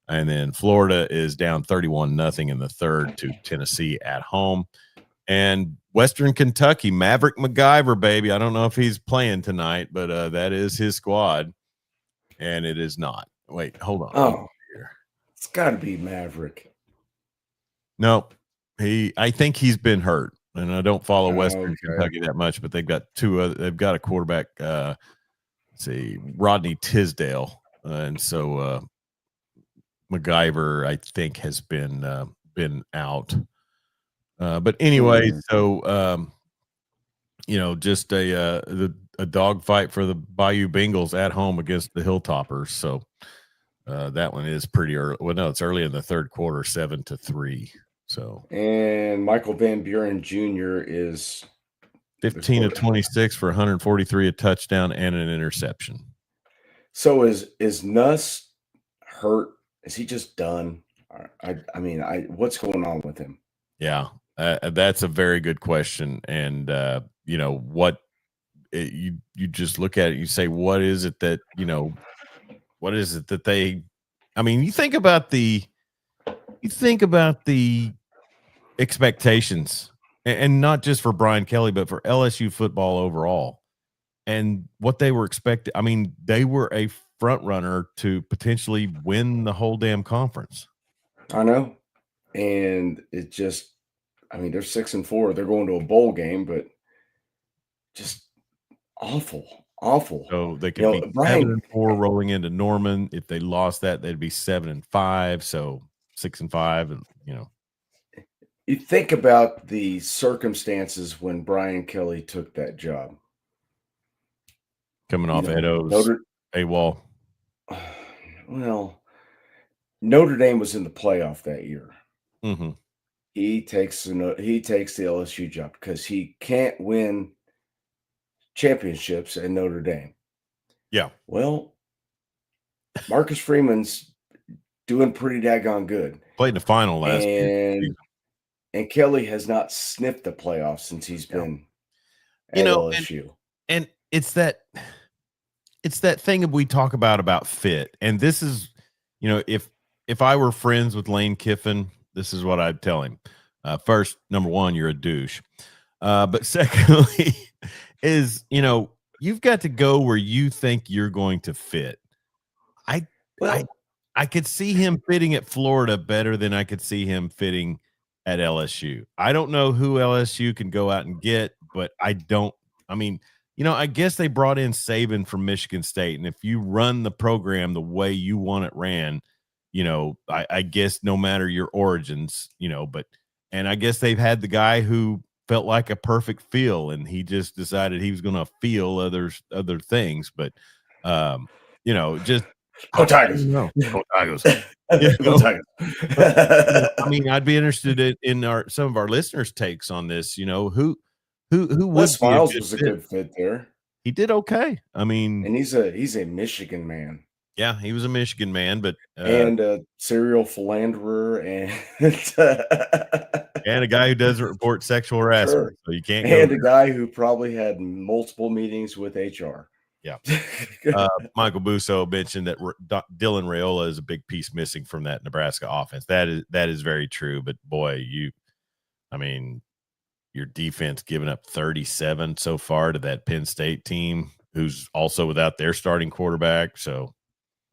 And then Florida is down 31-0 in the third to Tennessee at home. And Western Kentucky, Maverick MacGyver, baby. I don't know if he's playing tonight, but that is his squad. And it is not. Wait, hold on. Oh, it's got to be Maverick. No, I think he's been hurt. And I don't follow Western Kentucky that much, but they've got they've got a quarterback, let's see, Rodney Tisdale. And so MacGyver, I think, has been out. But anyway, so just a dogfight for the Bayou Bengals at home against the Hilltoppers. So that one is pretty early. Well, no, it's early in the third quarter, 7-3. So and Michael Van Buren Jr. is 15 of 26 for 143, a touchdown and an interception. So is Nuss hurt? Is he just done? I mean, what's going on with him? Yeah, that's a very good question. And what you just look at it, you say, what is it that they? I mean, you think about the expectations, and not just for Brian Kelly, but for LSU football overall, and what they were expected. I mean, they were a front runner to potentially win the whole damn conference. I know. And it just, I mean, they're 6-4. They're going to a bowl game, but just awful Awful. So they could be Brian, 7-4 rolling into Norman. If they lost that, they'd be 7-5. So 6-5, and you think about the circumstances when Brian Kelly took that job. coming off Edo's Notre AWOL. Well, Notre Dame was in the playoff that year. Mm-hmm. He takes the LSU job because he can't win championships at Notre Dame. Yeah. Well, Marcus Freeman's doing pretty daggone good. Played in the final last year. And Kelly has not sniffed the playoffs since he's been at LSU. And it's that thing we talk about fit. And this is, if I were friends with Lane Kiffin, this is what I'd tell him. First, number one, you're a douche. But secondly, is, you've got to go where you think you're going to fit. I could see him fitting at Florida better than I could see him fitting at LSU. I don't know who LSU can go out and get, but I guess they brought in Saban from Michigan State. And if you run the program the way you want it ran, I guess no matter your origins, and I guess they've had the guy who felt like a perfect feel, and he just decided he was going to feel other things. But, just Go Tigers. Go Tigers. Go Tigers. I'd be interested in some of our listeners' takes on this. Who would Les be Miles was a good fit there. He did okay. And he's a Michigan man. Yeah, he was a Michigan man, but and a serial philanderer and a guy who doesn't report sexual harassment. Sure. So you can't go and a guy who probably had multiple meetings with HR. Yeah. Michael Busso mentioned that Dylan Raiola is a big piece missing from that Nebraska offense. That is very true. But boy, your defense giving up 37 so far to that Penn State team, who's also without their starting quarterback. So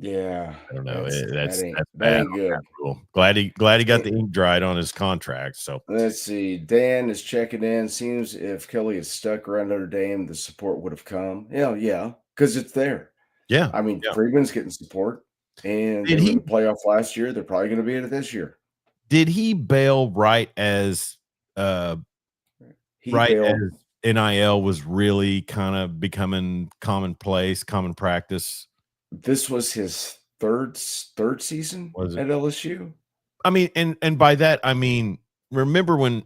yeah, I don't know. That's that bad. ain't good. Glad he got the ink dried on his contract. So let's see. Dan is checking in. Seems if Kelly is stuck around Notre Dame, the support would have come. Yeah, because it's there. Yeah, Freeman's getting support, and they were in the playoff last year. They're probably going to be in it this year. Did he bail right as as NIL was really kind of becoming commonplace, common practice? This was his third season at LSU. And by that I mean, remember when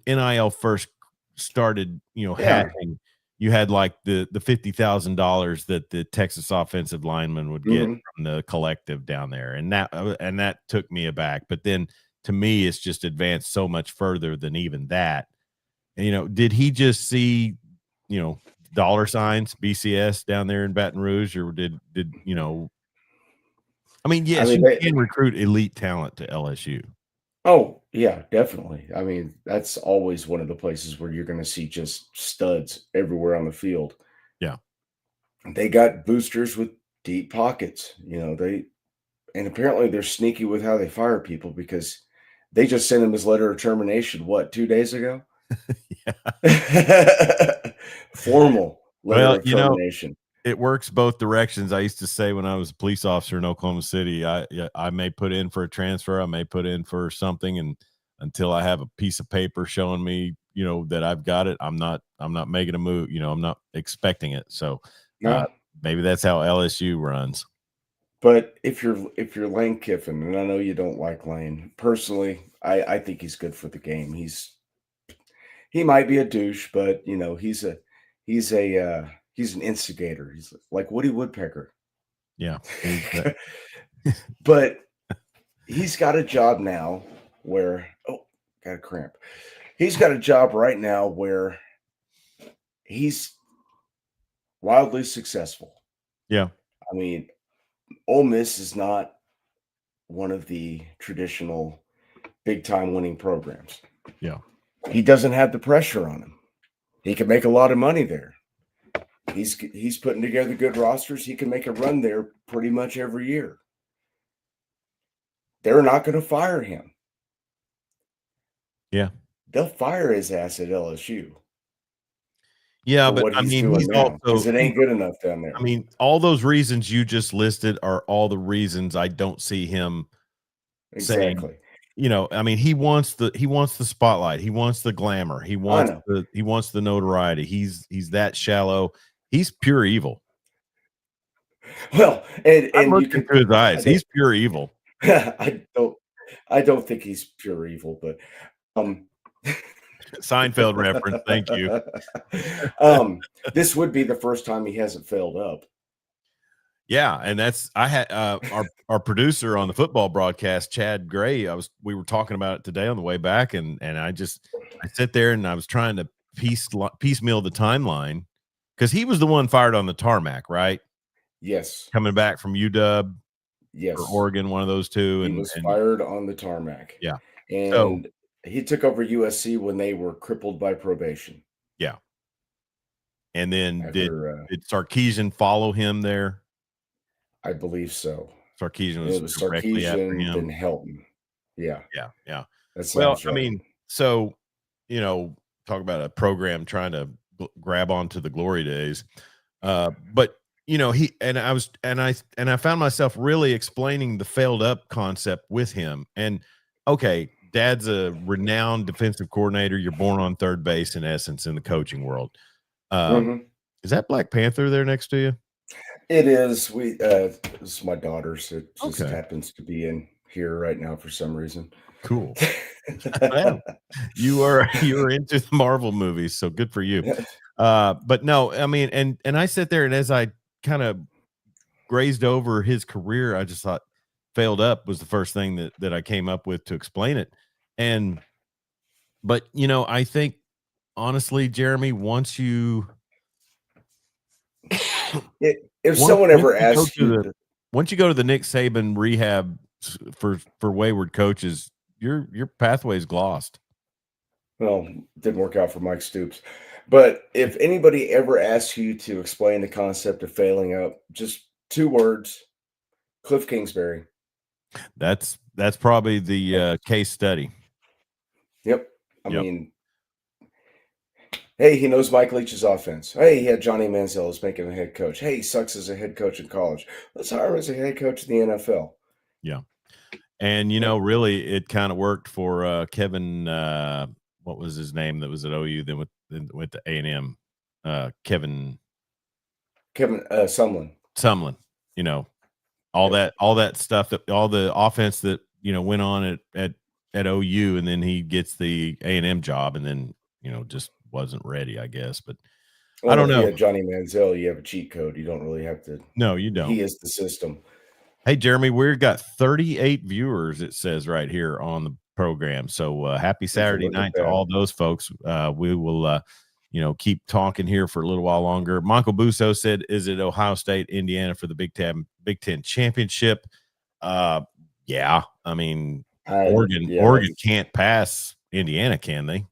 NIL first started, happening, you had like the $50,000 that the Texas offensive lineman would get from the collective down there, and that took me aback. But then to me, it's just advanced so much further than even that. And did he just see dollar signs BCS down there in Baton Rouge, or did you can recruit elite talent to LSU. Oh yeah, definitely. That's always one of the places where you're going to see just studs everywhere on the field. Yeah, they got boosters with deep pockets. And apparently they're sneaky with how they fire people, because they just sent him his letter of termination 2 days ago. Formal letter of termination. It works both directions. I used to say when I was a police officer in Oklahoma City, I may put in for a transfer, I may put in for something, and until I have a piece of paper showing me, that I've got it, I'm not making a move. I'm not expecting it. So maybe that's how LSU runs. But if you're Lane Kiffin, and I know you don't like Lane personally, I think he's good for the game. He might be a douche, but he's an instigator. He's like Woody Woodpecker. Yeah. But he's got a job now where got a cramp. He's got a job right now where he's wildly successful. Yeah. Ole Miss is not one of the traditional big time winning programs. Yeah. He doesn't have the pressure on him. He can make a lot of money there. He's putting together good rosters. He can make a run there pretty much every year. They're not going to fire him. Yeah. They'll fire his ass at LSU. Yeah, for but what I he's mean, doing he's now because also it ain't good enough down there. I mean, all those reasons you just listed are all the reasons I don't see him saying, Exactly. I mean, he wants the spotlight, he wants the glamour, I know. he wants the notoriety. He's that shallow. He's pure evil. Well, I and you looked could into his I eyes. don't He's pure evil. I don't I don't think he's pure evil, but um Seinfeld reference. Thank you. this would be the first time he hasn't failed up. Yeah, and that's I had our producer on the football broadcast, Chad Gray. We were talking about it today on the way back, and I sit there and I was trying to piecemeal the timeline because he was the one fired on the tarmac, right? Yes. Coming back from UW or Yes. Oregon, one of those two, He and was fired on the tarmac. yeah, so And he took over USC when they were crippled by probation. yeah, and then did After did Sarkisian follow him there? I believe so. Sarkisian And it was was directly after Sarkisian, him. then Helton. Yeah, Yeah, yeah. that Well, sounds I right. mean, so, talk about a program trying to grab onto the glory days. But he and I found myself really explaining the failed up concept with him. And okay, dad's a renowned defensive coordinator. You're born on third base in essence in the coaching world. Mhm. Is that Black Panther there next to you? It is. This is my daughter's. It just Okay, happens to be in here right now for some reason. cool. Well, you are into the Marvel movies, so good for you. But no, I mean, and I sit there and as I kind of grazed over his career, I just thought failed up was the first thing that I came up with to explain it. But I think honestly, Jeremy, once you If once someone once ever you go asks to you the to, once you go to the Nick Saban rehab for wayward coaches, your pathway's glossed. well, didn't work out for Mike Stoops. But if anybody ever asks you to explain the concept of failing up, just two words: Cliff Kingsbury. That's probably the case study. Yep. I Yep. mean, hey, he knows Mike Leach's offense. Hey, he had Johnny Manziel as making him a head coach. Hey, he sucks as a head coach in college. Let's hire him as a head coach in the NFL. Yeah. And Yep. really, it kind of worked for Kevin. What was his name that was at OU? Then went to A&M. Kevin Kevin Sumlin. Sumlin. All Yep. that stuff all the offense that went on at OU, and then he gets the A&M job, and then just wasn't ready, I guess. But I Well, don't if you know. had Johnny Manziel, you have a cheat code. You don't really have to. No, you don't. He is the system. Hey, Jeremy, we've got 38 viewers, it says right here on the program. So happy Would you Saturday look at night to that? all those folks. We will, keep talking here for a little while longer. Michael Busso said, is it Ohio State, Indiana for the Big Ten championship? Yeah. I mean, Yeah. Oregon can't pass Indiana, can they?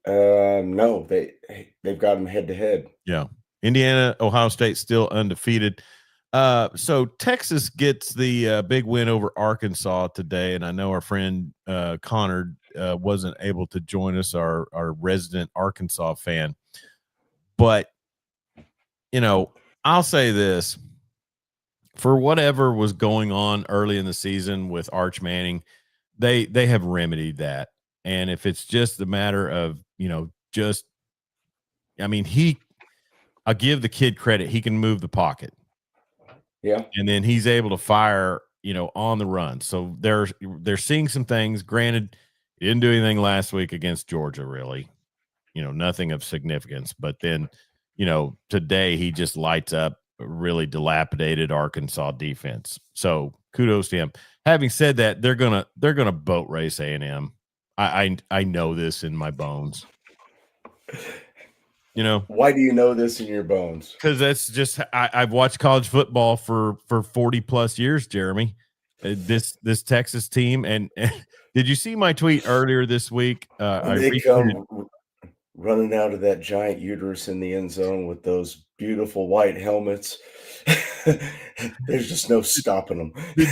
No, they've got him head to head. Yeah. Indiana, Ohio State still undefeated. So Texas gets the big win over Arkansas today, and I know our friend Connor wasn't able to join us, our resident Arkansas fan. But I'll say this: for whatever was going on early in the season with Arch Manning, they have remedied that. And if it's just a matter of I give the kid credit; he can move the pocket. Yeah. And then he's able to fire, on the run. So they're seeing some things. Granted, he didn't do anything last week against Georgia, really. Nothing of significance. But then, today he just lights up a really dilapidated Arkansas defense. So kudos to him. Having said that, they're gonna boat race A&M. I know this in my bones. Why do you know this in your bones? Because that's just I've watched college football for 40 plus years, Jeremy. This Texas team, and did you see my tweet earlier this week? When I they retweeted. come running out of that giant uterus in the end zone with those beautiful white helmets, there's just no stopping them. Did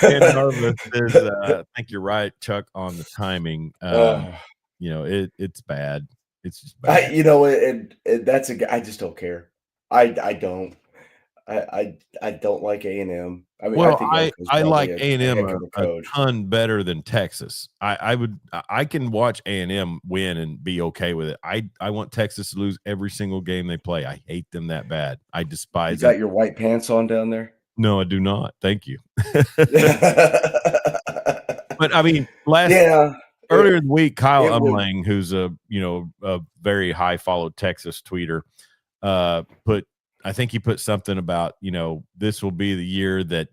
And Narva says, I think you're right, Chuck, on the timing. It's bad. It's just bad. and that's I just don't care. I don't. I don't like A&M. I mean, I Well, think Elko's I probably like a A&M heck of a a coach. ton better than Texas. I can watch A&M win and be okay with it. I want Texas to lose every single game they play. I hate them that bad. I You despise them. got your white pants on down there? No, I do not. Thank you. But I mean, Yeah. earlier in the week, Kyle It would. Umlang, who's a very high followed Texas tweeter, I think he put something about, this will be the year that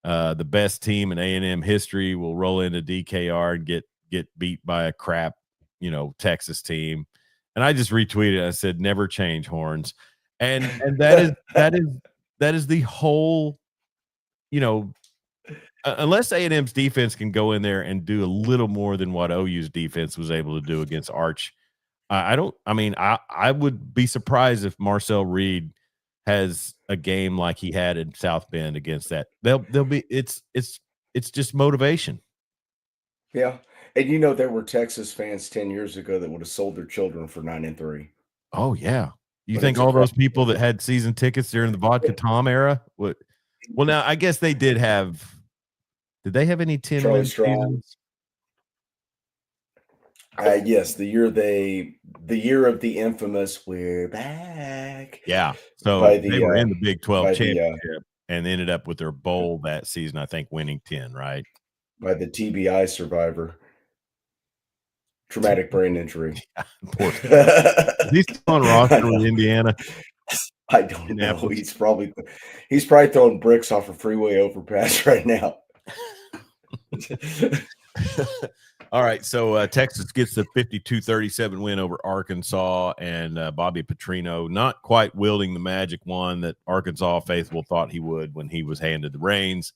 the best team in A&M history will roll into DKR and get beat by a crap, Texas team. And I just retweeted. I said, "Never change, Horns," and that is the whole, unless A&M's defense can go in there and do a little more than what OU's defense was able to do against Arch. I would be surprised if Marcel Reed has a game like he had in South Bend against that. They'll be it's just motivation. Yeah. And there were Texas fans 10 years ago that would have sold their children for 9-3. Oh yeah. You But think all those people that had season tickets during the Vodka Tom era would? Well, now I guess they did have. Did they have any 10-win seasons? Yes, the year of the infamous "We're back." Yeah, so they were in the Big 12 championship and ended up with their bowl that season. I think winning 10, right? By the TBI survivor, traumatic brain injury. Yeah, poor. Is he still on roster with Indiana? I don't know. He's probably throwing bricks off a freeway overpass right now. All right, so Texas gets the 52-37 win over Arkansas, and Bobby Petrino not quite wielding the magic wand that Arkansas faithful thought he would when he was handed the reins.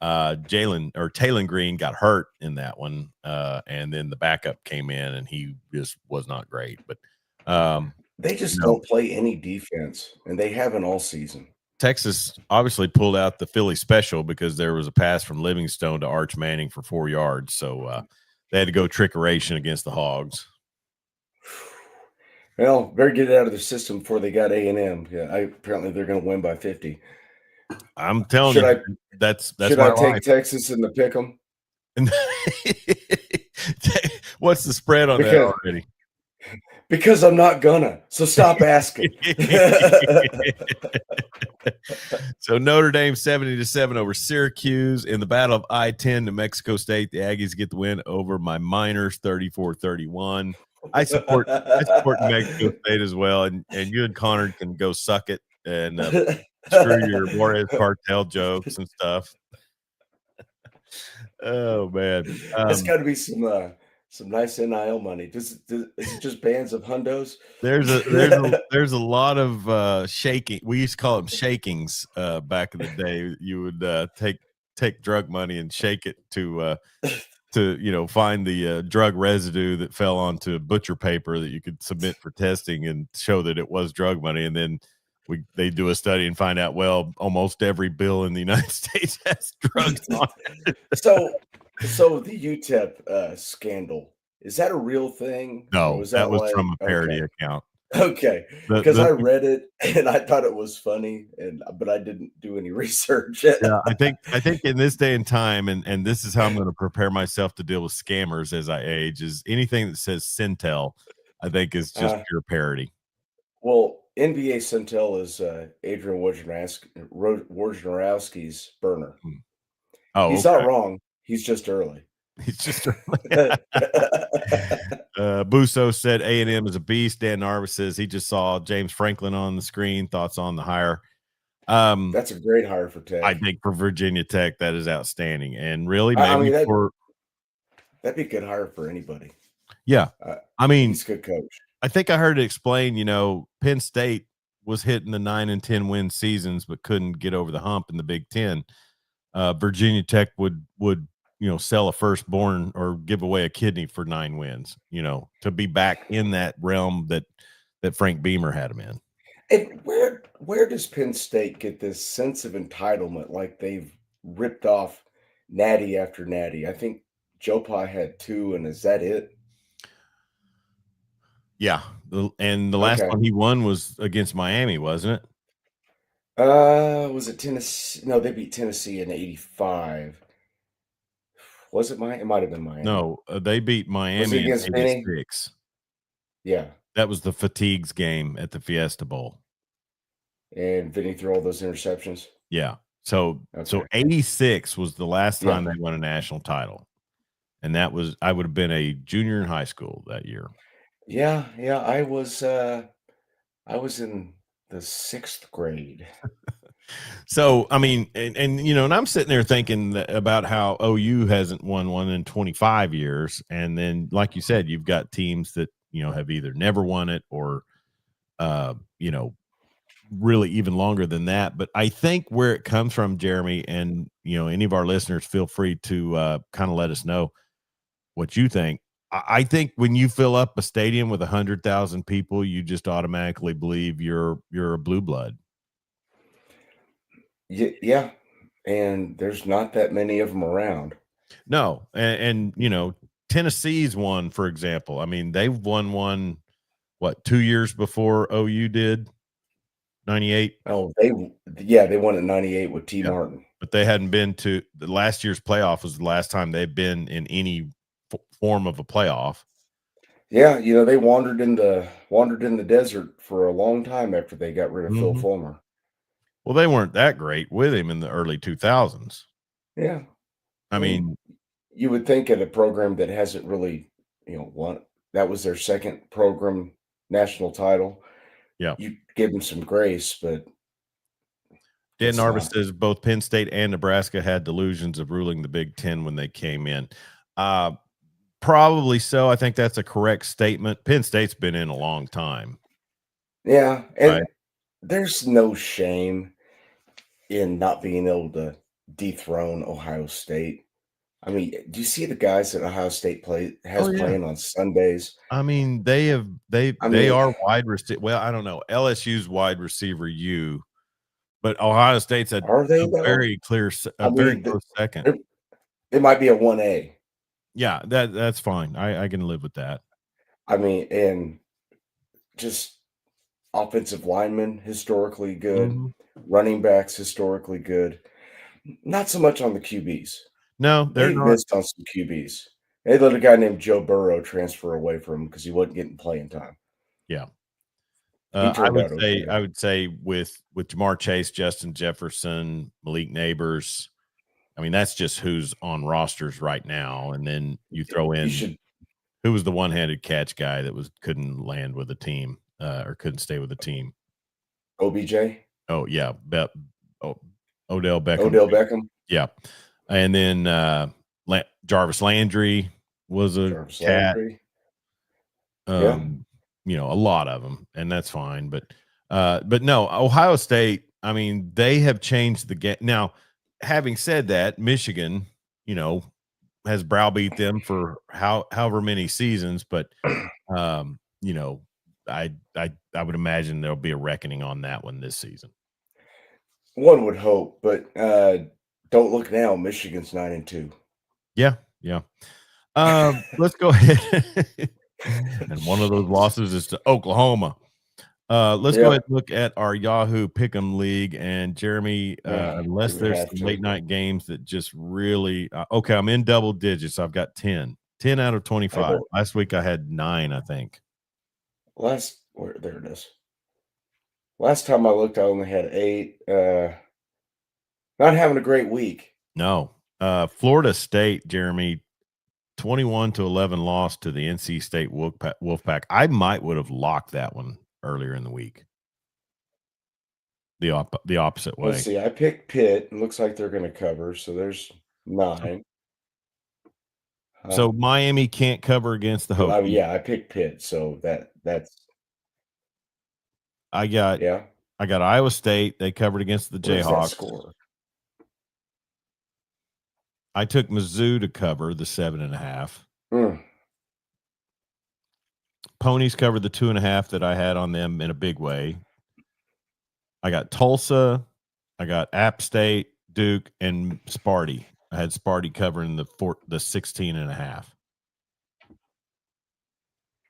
Taylon Green got hurt in that one, and then the backup came in, and he just was not great. But they just don't play any defense, and they haven't all season. Texas obviously pulled out the Philly special because there was a pass from Livingstone to Arch Manning for 4 yards. So they had to go trickeration against the Hogs. Well, better get it out of their system before they got A&M. Yeah, apparently they're going to win by 50. I'm telling you, that's should I take Texas in the pick 'em? What's the spread on that already? Because I'm not gonna. So stop asking. So Notre Dame 70-7 over Syracuse in the Battle of I-10 to Mexico State. The Aggies get the win over my Miners 34-31. I support New Mexico State as well, and you and Connor can go suck it and screw your Juarez cartel jokes and stuff. Oh man, it's got to be some nice NIL money. Is it just bands of hundos? There's a lot of shaking. We used to call them shakings back in the day. You would take drug money and shake it to find the drug residue that fell onto butcher paper that you could submit for testing and show that it was drug money. And then they do a study and find out, well, almost every bill in the United States has drugs on it. So the UTEP scandal, is that a real thing? No, that was from a parody account. Okay, because I read it and I thought it was funny, but I didn't do any research. Yeah, I think in this day and time, and this is how I'm going to prepare myself to deal with scammers as I age, is anything that says Centel, I think is just pure parody. Well, NBA Centel is Adrian Wojnarowski's burner. Oh, he's not wrong. He's just early. He's just early. Busso said A&M is a beast. Dan Narva says he just saw James Franklin on the screen. Thoughts on the hire? That's a great hire for Tech. I think for Virginia Tech, that is outstanding. And really, that'd be a good hire for anybody. Yeah. He's a good coach. I think I heard it explained, Penn State was hitting the 9 and 10 win seasons, but couldn't get over the hump in the Big Ten. Virginia Tech would sell a firstborn or give away a kidney for 9 wins, to be back in that realm that Frank Beamer had him in. And where does Penn State get this sense of entitlement like they've ripped off natty after natty? I think Joe Pye had 2, and is that it? Yeah, and the last Okay. one he won was against Miami, wasn't it? Was it Tennessee? No, they beat Tennessee in '85. Was it Miami? It might have been Miami. No, they beat Was it Miami in against Benny? '86. Yeah. That was the Fatigues game at the Fiesta Bowl. And Vinny threw all those interceptions. Yeah. So Okay. 86 was the last Yeah. time they won a national title, and that was I would have been a junior in high school that year. Yeah. Yeah. I was in the 6th grade. So, I mean, and I'm sitting there thinking about how OU hasn't won one in 25 years. And then, like you said, you've got teams that, have either never won it or, uh, you know, really even longer than that. But I think where it comes from, Jeremy, and, any of our listeners, feel free to kind of let us know what you think. I think when you fill up a stadium with 100,000 people, you just automatically believe you're a blue blood. Yeah. And there's not that many of them around. No, and Tennessee's one, for example. I mean, they've won one, what, 2 years before OU did? 98? Oh, they won in '98 with T. Yeah, Martin. but they hadn't been to the last year's playoff was the last time they've been in any form of a playoff. Yeah, they wandered in the desert for a long time after they got rid of Phil Mhm. Fulmer. Well, they weren't that great with him in the early 2000s. Yeah. I And mean, you would think at a program that hasn't really, won, that was their second program national title, yeah. you give them some grace, but Dan it's Narvis not. says both Penn State and Nebraska had delusions of ruling the Big Ten when they came in. Uh, Probably so. I think that's a correct statement. Penn State's been in a long time, Yeah, right? and there's no shame in not being able to dethrone Ohio State. I mean, do you see the guys that Ohio State has Oh, yeah. playing on Sundays? I mean, I they mean, are wide receiver. Well, I don't know. LSU's wide receiver U, but Ohio State's are they a though? very clear, I a very mean, close second. it might be a 1A. Yeah, that's fine. I can live with that. I mean, and just offensive linemen historically good, Mhm. running backs historically good. Not so much on the QBs. No, they're They not. missed on some QBs. They let a guy named Joe Burrow transfer away from him because he wasn't getting playing time. Yeah. He I turned would out say okay. I would say with Jamar Chase, Justin Jefferson, Malik Neighbors. I mean, that's just who's on rosters right now, and then you throw You in should who was the one-handed catch guy that couldn't land with a team, or couldn't stay with a team? OBJ, Oh, yeah, oh, Odell Beckham Odell Jr. Beckham, Yeah, and then, Jarvis Landry was a Jarvis cat, Landry. Yeah. um, a lot of them, and that's fine, but no, Ohio State, I mean, they have changed the game. Now, having said that, Michigan, you know, has browbeat them for however many seasons, but you know, I would imagine there'll be a reckoning on that one this season. One would hope, but don't look now. Michigan's 9-2. Yeah, yeah. Let's go ahead. And one of those losses is to Oklahoma. Let's go ahead Yep. and look at our Yahoo Pick'em League. And Jeremy, Do unless we there's have some to? late night games that just really okay, I'm in double digits. I've got 10. 10 out of I 25. don't. Last week I had 9, I think. There it is. Last time I looked, I only had 8. Not having a great week. No. Florida State, Jeremy, 21-11 loss to the NC State Wolfpack. I might would have locked that one earlier in the week. The opposite Let's way. see. I picked Pitt. It looks like they're going to cover. So there's 9. So Miami can't cover against the Well, Hokies. yeah, I picked Pitt. So that's I got yeah. Iowa State. They covered against the Where's that Jayhawks. score? I took Mizzou to cover the 7.5. Mm. Ponies covered the 2.5 that I had on them in a big way. I got Tulsa, I got App State, Duke, and Sparty. I had Sparty covering the 16.5.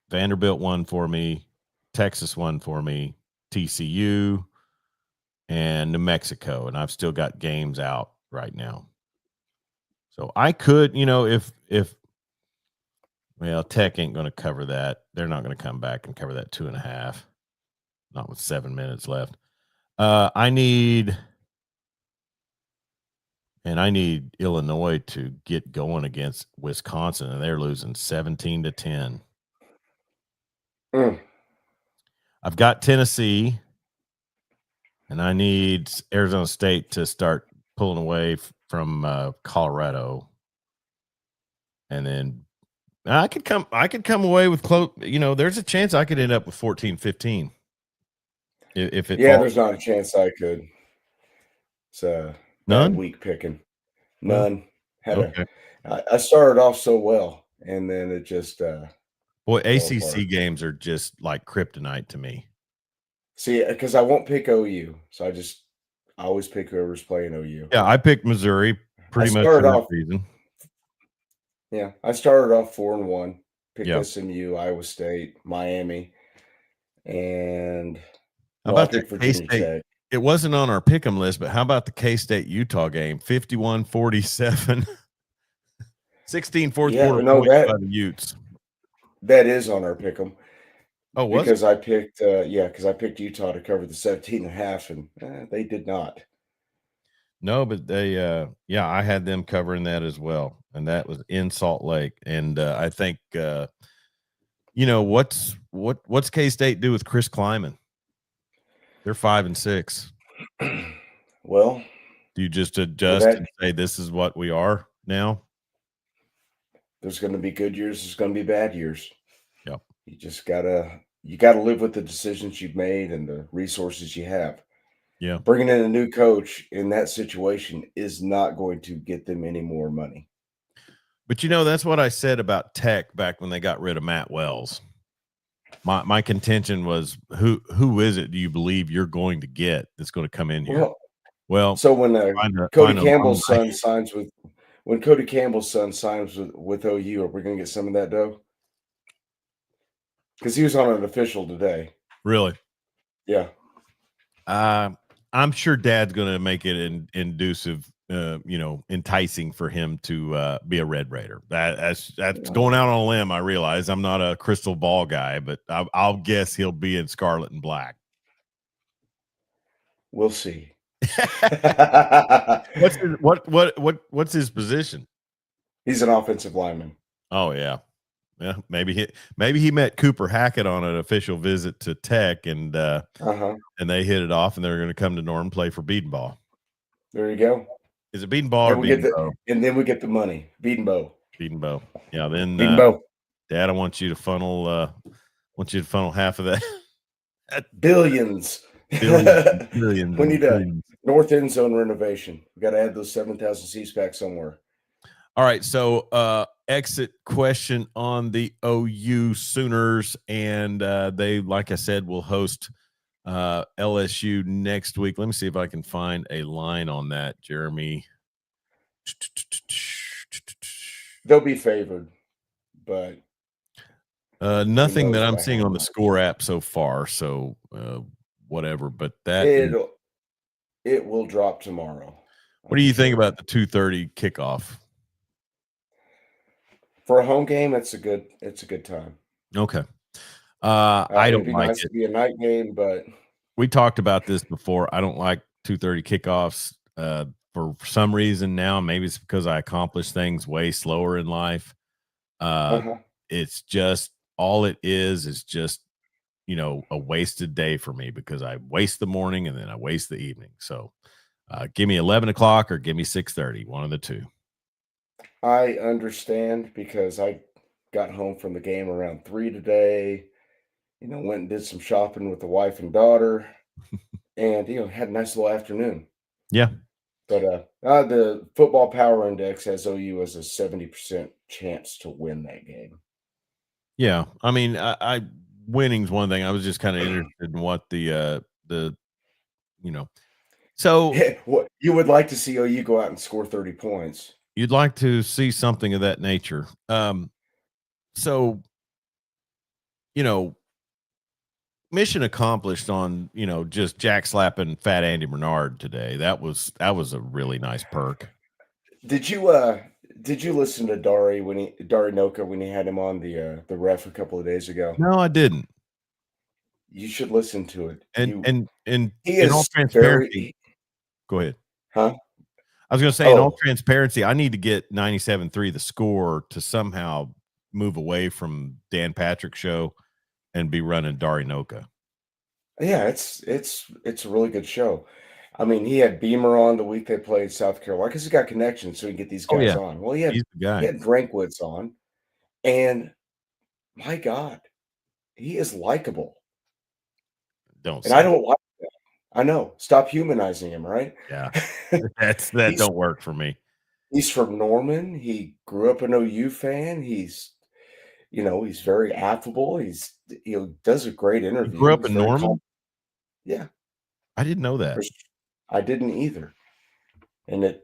Vanderbilt won for me, Texas won for me, TCU, and New Mexico, and I've still got games out right now. So I could, if Tech ain't going to cover that. They're not going to come back and cover that 2.5. Not with 7 minutes left. I need Illinois to get going against Wisconsin, and they're losing 17-10. I've got Tennessee, and I need Arizona State to start pulling away from Colorado, and then I could come away with close. There's a chance I could end up with 14-15. If it falls. There's not a chance I could. It's a bad week picking. None. I started off so well, and then it just ACC games are just like kryptonite to me. See, because I won't pick OU, so I always pick whoever's playing OU. Yeah, I picked Missouri pretty much for that reason. Yeah, I started off 4-1. Picked SMU, Iowa State, Miami, and how about the Virginia Tech? It wasn't on our pick'em list, but how about the K-State Utah game? 51-47, 16 fourth quarter points by the Utes. That is on our pick'em. Oh, was because I picked I picked Utah to cover the 17.5, and they did not. No, but they I had them covering that as well, and that was in Salt Lake. And I think what's K-State do with Chris Kleiman? They're 5-6. Well, do you just adjust and say this is what we are now? There's going to be good years. There's going to be bad years. Yep. You just gotta live with the decisions you've made and the resources you have. Yeah. Bringing in a new coach in that situation is not going to get them any more money. But that's what I said about Tech back when they got rid of Matt Wells. My contention was who is it do you believe you're going to get that's going to come in here? Well, so when Cody Campbell's son signs with OU, are we going to get some of that dough? Because he was on an official today. Really? Yeah. I'm sure Dad's going to make it inducive, enticing for him to be a Red Raider. That's going out on a limb. I realize I'm not a crystal ball guy, but I'll guess he'll be in scarlet and black. We'll see. What's his position? He's an offensive lineman. Oh yeah. Yeah, maybe he met Cooper Hackett on an official visit to Tech, and they hit it off, and they're going to come to Norton play for Beatonball. There you go. Is it Beatonball or Beatonbow? And then we get the money. Beatonbow. Beatonbow. Yeah. Then Beatonbow. Dad, I want you to funnel. Half of that. Billions. Billions. We need a north end zone renovation. We got to add those 7,000 seats back somewhere. All right, so exit question on the OU Sooners, and they, like I said, will host LSU next week. Let me see if I can find a line on that, Jeremy. They'll be favored, but nothing that I'm seeing on the score app so far. So whatever, but that it will drop tomorrow. What do you think about the 2:30 kickoff? For a home game, it's a good time. Okay. I don't like it. It'd be a night game, but we talked about this before. I don't like 2:30 kickoffs for some reason now. Maybe it's because I accomplish things way slower in life. It's just all it is just, a wasted day for me because I waste the morning and then I waste the evening. So give me 11 o'clock or give me 6:30, one of the two. I understand because I got home from the game around 3 today, went and did some shopping with the wife and daughter and, had a nice little afternoon. Yeah. But the football power index has OU as a 70% chance to win that game. Yeah. I mean, I winning's one thing. I was just kind of interested in what the So What you would like to see OU go out and score 30 points. you'd like to see something of that nature. So, mission accomplished on, just jack slapping fat Andy Bernard today. That was a really nice perk. Did you listen to Dari Noka when he had him on the ref a couple of days ago? No, I didn't. You should listen to it. And He in all is transparency, go ahead. huh? I was going to say, in all Oh, transparency, I need to get 97.3 the score to somehow move away from Dan Patrick's show and be running Dari Noka. yeah, it's a really good show. I mean, he had Beamer on the week they played South Carolina because he got connections, so he can get these Oh guys yeah, on. Well, he's the he guy. had Drankwitz on, and my God, he is likable. Don't And say I that. don't like that. I know. Stop humanizing him, right? Yeah, that He's don't work for me. he's from Norman. He grew up an OU fan. He's very affable. He does a great He grew interview. up He's in very calm. Norman. Yeah, I didn't know that. I didn't either. And it's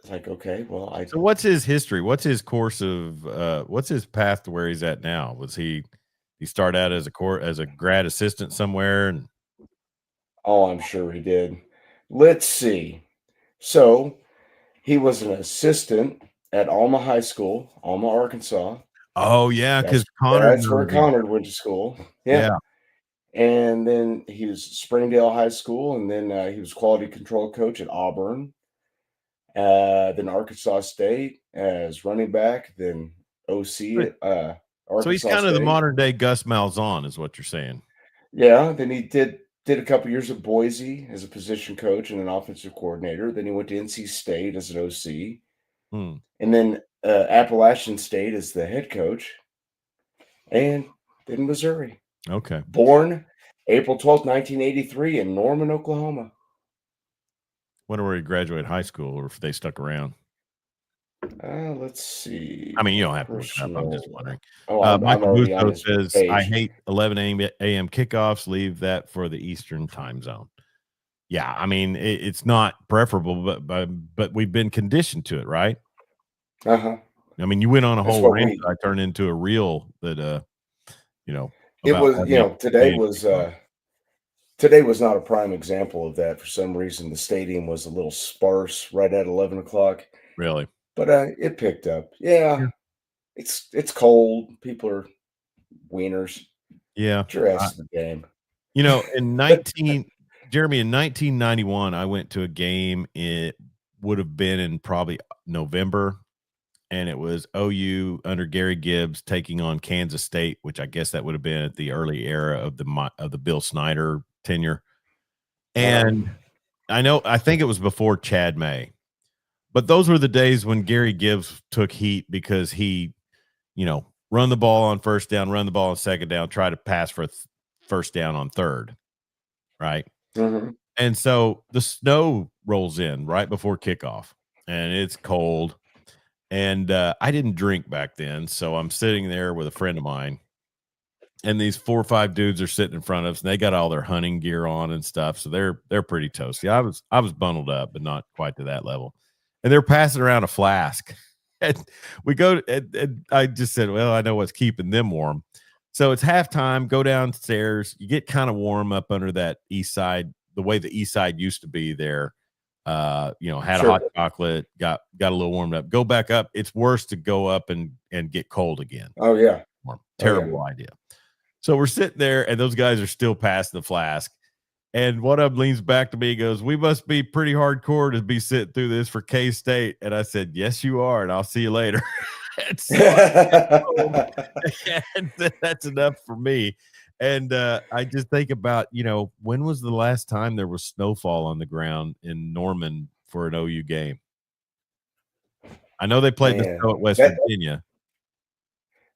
like, okay, well, So what's his history? What's his course of what's his path to where he's at now? Was he start out as a grad assistant somewhere and I'm sure he did. Let's see. So he was an assistant at Alma High School, Alma, Arkansas. oh yeah, because That's Connor that's where remember the Connor went to school. Yeah. yeah. And then he was Springdale High School, and then he was quality control coach at Auburn. Then Arkansas State as running back, then OC at So he's Arkansas kind of the State. modern day Gus Malzahn, is what you're saying. Yeah, then he did a couple years at Boise as a position coach and an offensive coordinator. Then he went to NC State as an OC, Hmm. and then Appalachian State as the head coach, and then Missouri. Okay. Born April 12th, 1983 in Norman, Oklahoma. Wonder where he graduated high school or if they stuck around. Let's see. I mean, you don't have to look it up. I'm just Personal. wondering. Oh, I'm Michael already on Busto his says, I page. hate 11 a.m. kickoffs. Leave that for the Eastern time zone. Yeah, I mean, it's not preferable, but we've been conditioned to it, right? Uh-huh. I mean, you went on a That's whole what rant that I turned into a reel that, it about was, 11 a.m. kickoff. today was not a prime example of that. For some reason, the stadium was a little sparse right at 11 o'clock, Really? but it picked up. Yeah, it's cold. People are wieners. Yeah. Get your ass to the game. In Jeremy, in 1991, I went to a game. It would have been in probably November, and it was OU under Gary Gibbs taking on Kansas State, which I guess that would have been at the early era of the Bill Snyder tenure. And I think it was before Chad May, but those were the days when Gary Gibbs took heat because he, run the ball on first down, run the ball on second down, try to pass for first down on third, right? Mm-hmm. And so the snow rolls in right before kickoff, and it's cold. And I didn't drink back then, so I'm sitting there with a friend of mine, and these 4 or 5 dudes are sitting in front of us, and they got all their hunting gear on and stuff, so they're pretty toasty. I was bundled up, but not quite to that level. And they're passing around a flask, and we go. And I just said, "Well, I know what's keeping them warm." So it's halftime. Go downstairs. You get kind of warm up under that east side, the way the east side used to be there. Had a Sure. hot chocolate, got a little warmed up. Go back up. It's worse to go up and get cold again. Oh yeah. Terrible idea. So we're sitting there, and those guys are still passing the flask. And one of them leans back to me and goes, "We must be pretty hardcore to be sitting through this for K-State." And I said, "Yes, you are, and I'll see you later." And so I home, and that's enough for me. And I just think about, when was the last time there was snowfall on the ground in Norman for an OU game? I know they played the Man, snow at West that Virginia.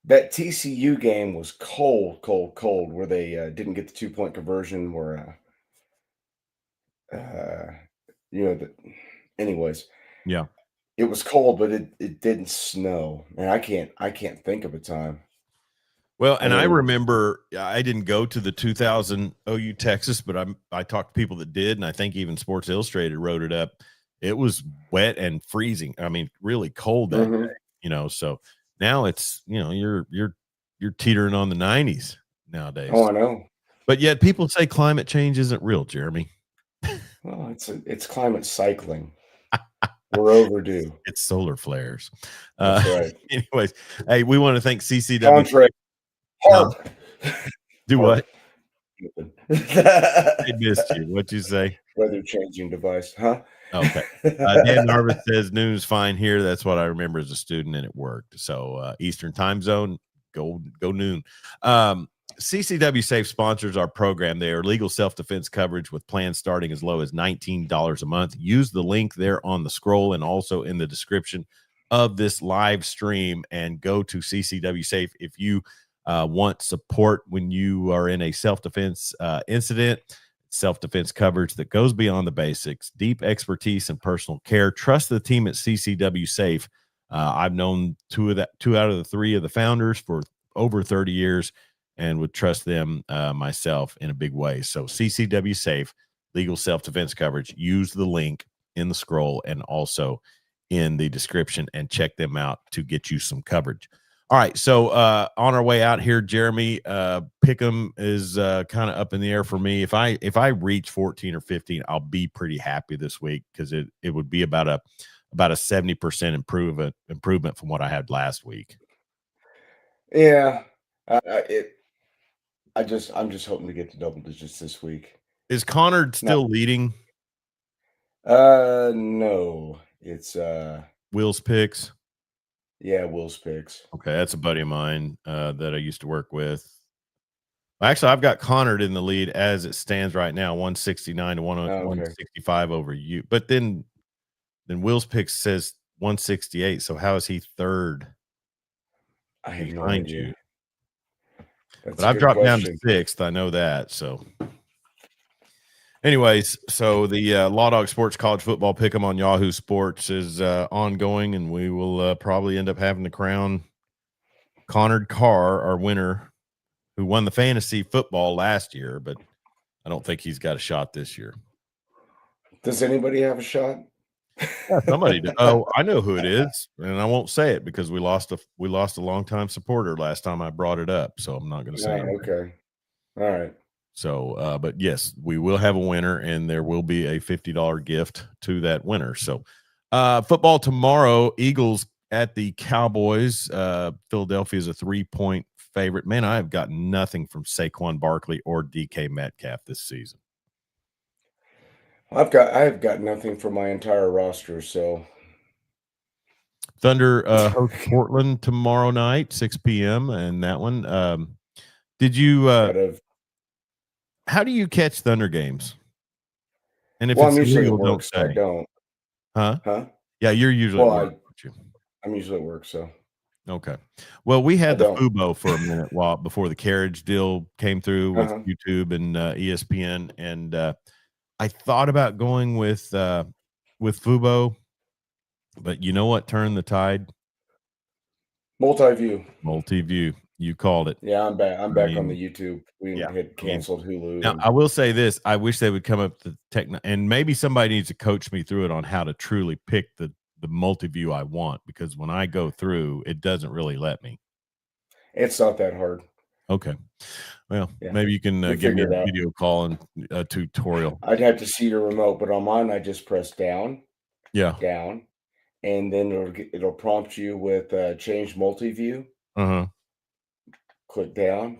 that TCU game was cold, cold, cold. Where they didn't get the 2-point conversion. The anyways, Yeah. it was cold, but it didn't snow. And I can't think of a time. Well, and I remember I didn't go to the 2000 OU Texas, but I talked to people that did, and I think even Sports Illustrated wrote it up. It was wet and freezing. I mean, really cold that day, So now it's you're teetering on the 90s nowadays. Oh, I know. But yet people say climate change isn't real, Jeremy. Well, it's climate cycling. We're overdue. It's solar flares. That's right. Anyways, hey, we want to thank CCW. Contrary. Do what? I missed you. What'd you say? Weather changing device, huh? Okay. Dan Narvis says noon's fine here. That's what I remember as a student, and it worked. So Eastern time zone, go noon. CCW Safe sponsors our program. They are legal self-defense coverage with plans starting as low as $19 a month. Use the link there on the scroll and also in the description of this live stream, and go to CCW Safe if you want support when you are in a self-defense incident. Self-defense coverage that goes beyond the basics, deep expertise and personal care. Trust the team at CCW Safe. I've known two out of the three of the founders for over 30 years and would trust them myself in a big way. So CCW Safe, legal self-defense coverage. Use the link in the scroll and also in the description, and check them out to get you some coverage. All right, so on our way out here, Jeremy, Pick'em is kind of up in the air for me. If I reach 14 or 15, I'll be pretty happy this week, because it would be about a 70% improvement from what I had last week. Yeah, I'm just hoping to get to double digits this week. Is Connor still leading? No, it's Will's picks. Yeah, Will's picks. Okay, that's a buddy of mine that I used to work with. Actually, I've got Connor in the lead as it stands right now, 169 to 165 over you. But then Will's picks says 168. So how is he third? I have no idea. But I've dropped down to sixth. I know that. So anyways, so the Law Dog Sports College Football Pick'em on Yahoo Sports is ongoing, and we will probably end up having to crown Connor Carr our winner, who won the fantasy football last year, but I don't think he's got a shot this year. Does anybody have a shot? Yeah, somebody did. Oh, I know who it is, and I won't say it because we lost a longtime supporter last time I brought it up, so I'm not going to say it. Okay. All right. So, but yes, we will have a winner, and there will be a $50 gift to that winner. So, football tomorrow, Eagles at the Cowboys. Philadelphia is a 3-point favorite. Man, I have gotten nothing from Saquon Barkley or DK Metcalf this season. I have got nothing from my entire roster. So, Thunder hosts Portland tomorrow night, 6 p.m. And that one, did you? How do you catch Thunder games? And if it's illegal, don't say. I don't. Huh? Yeah, you're usually at work, aren't you? I'm usually at work, so. Okay. Well, we had the Fubo for a minute before the carriage deal came through with YouTube and ESPN, and I thought about going with Fubo, but you know what turned the tide? Multi-view. You called it. Yeah, I'm back. I'm back on the YouTube. We had canceled Hulu. Now, I will say this: I wish they would come up to and maybe somebody needs to coach me through it on how to truly pick the multi-view I want, because when I go through, it doesn't really let me. It's not that hard. Okay. Well, maybe you can give me a video call and a tutorial. I'd have to see your remote, but on mine, I just press down. Yeah. Down. And then it'll prompt you with change multi-view. Click down.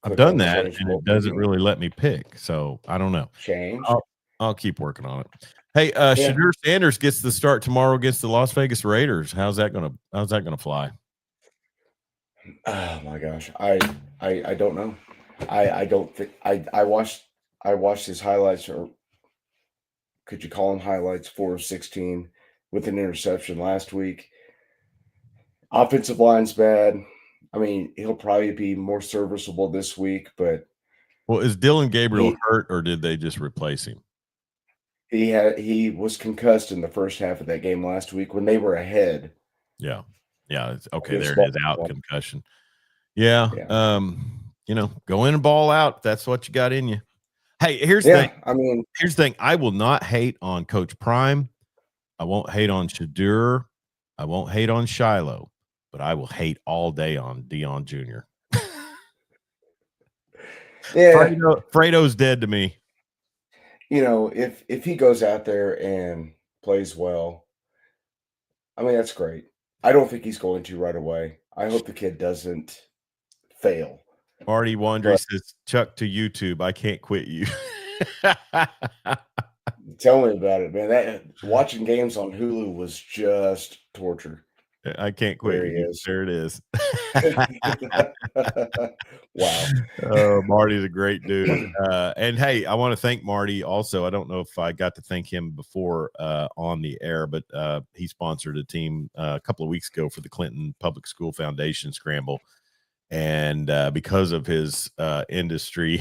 I've done that, and it doesn't really let me pick. So I don't know. Change. I'll keep working on it. Hey, Shadur Sanders gets the start tomorrow against the Las Vegas Raiders. How's that gonna fly? Oh my gosh, I don't know. I don't think I watched his highlights, or could you call them highlights? 4 of 16 with an interception last week. Offensive line's bad. I mean, he'll probably be more serviceable this week, but is Dylan Gabriel hurt, or did they just replace him? He was concussed in the first half of that game last week when they were ahead. Yeah. It's okay. There it is, out concussion. Yeah. Yeah. Go in and ball out. That's what you got in you. Hey, here's the thing. I mean, Here's the thing. I will not hate on Coach Prime. I won't hate on Shadur. I won't hate on Shiloh, but I will hate all day on Dion Jr. yeah, Fredo's dead to me. if he goes out there and plays well, I mean, that's great. I don't think he's going to right away. I hope the kid doesn't fail. Marty Wandry says, Chuck to YouTube. I can't quit you. Tell me about it, man. That watching games on Hulu was just torture. I can't quit There he you. is. There it is. Wow. Marty's a great dude. And hey, I want to thank Marty also. I don't know if I got to thank him before on the air, but he sponsored a team a couple of weeks ago for the Clinton Public School Foundation Scramble. And because of his industry,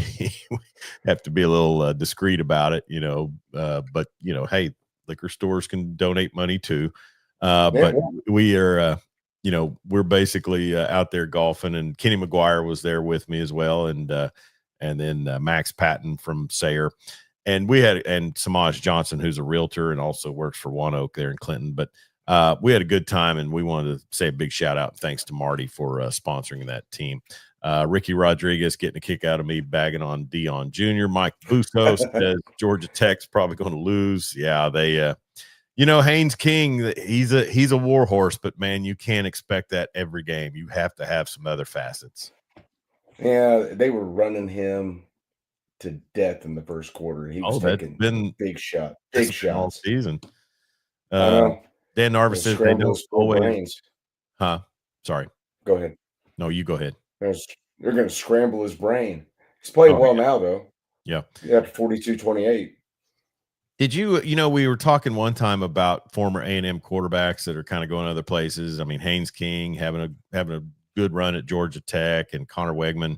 have to be a little discreet about it, but hey, liquor stores can donate money too. But we are, we're basically out there golfing, and Kenny McGuire was there with me as well. And then Max Patton from Sayre, and and Samaj Johnson, who's a realtor and also works for One Oak there in Clinton. But we had a good time, and we wanted to say a big shout out. Thanks to Marty for sponsoring that team. Ricky Rodriguez getting a kick out of me bagging on Dion Jr. Mike Bustos says Georgia Tech's probably going to lose. Yeah, they, Haynes King, he's a war horse, but man, you can't expect that every game. You have to have some other facets. Yeah, they were running him to death in the first quarter. He was taking big shots all season. I know. Dan Narvis says they don't always. Brains. Huh? Sorry. Go ahead. No, you go ahead. They're going to scramble his brain. He's playing well now, though. Yeah. Yeah, 42-28. Did you, we were talking one time about former A&M quarterbacks that are kind of going other places. I mean, Haynes King having a good run at Georgia Tech, and Connor Wegman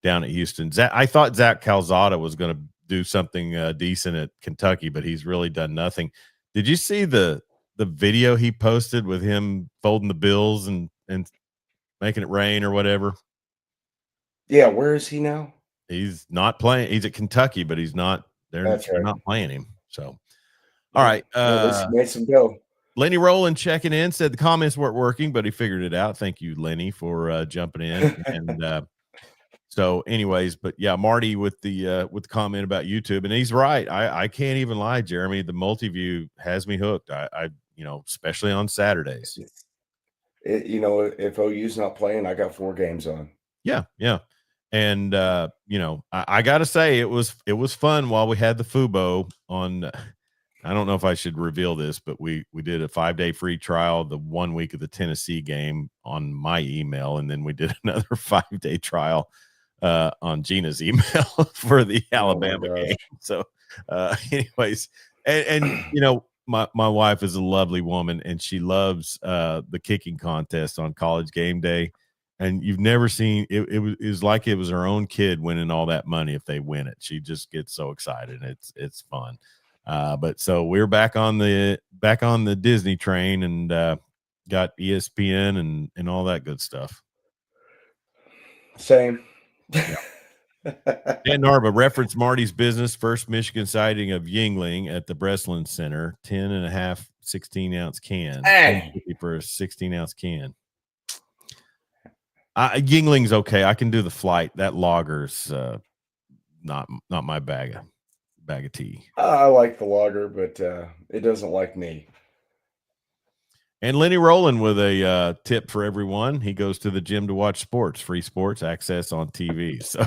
down at Houston. I thought Zach Calzada was going to do something decent at Kentucky, but he's really done nothing. Did you see the video he posted with him folding the bills and making it rain or whatever? Yeah, where is he now? He's not playing. He's at Kentucky, but he's not. They're not playing him. So, all right. Made some dough. Lenny Rowland checking in said the comments weren't working, but he figured it out. Thank you, Lenny, for jumping in. And so, anyways, but yeah, Marty with the comment about YouTube, and he's right. I can't even lie, Jeremy. The multi-view has me hooked. I especially on Saturdays. If OU's not playing, I got 4 games on. Yeah. And I gotta say it was fun while we had the FUBO on. I don't know if I should reveal this, but we did a 5-day free trial the 1 week of the Tennessee game on my email, and then we did another 5-day trial on Gina's email for the Alabama game. So anyways, and my wife is a lovely woman, and she loves the kicking contest on College Game Day. And you've never seen it. It was like it was her own kid winning all that money if they win it. She just gets so excited. It's fun. But so we're back on the Disney train, and got ESPN and all that good stuff. Same. Yeah. Dan Narva referenced Marty's business first Michigan sighting of Yingling at the Breslin Center, 10.5 16-ounce can. Hey. For a 16-ounce can. Yingling's okay. I can do the flight. That lager's not my bag of tea. I like the lager, but it doesn't like me. And Lenny Rowland with a tip for everyone. He goes to the gym to watch sports, free sports access on TV. So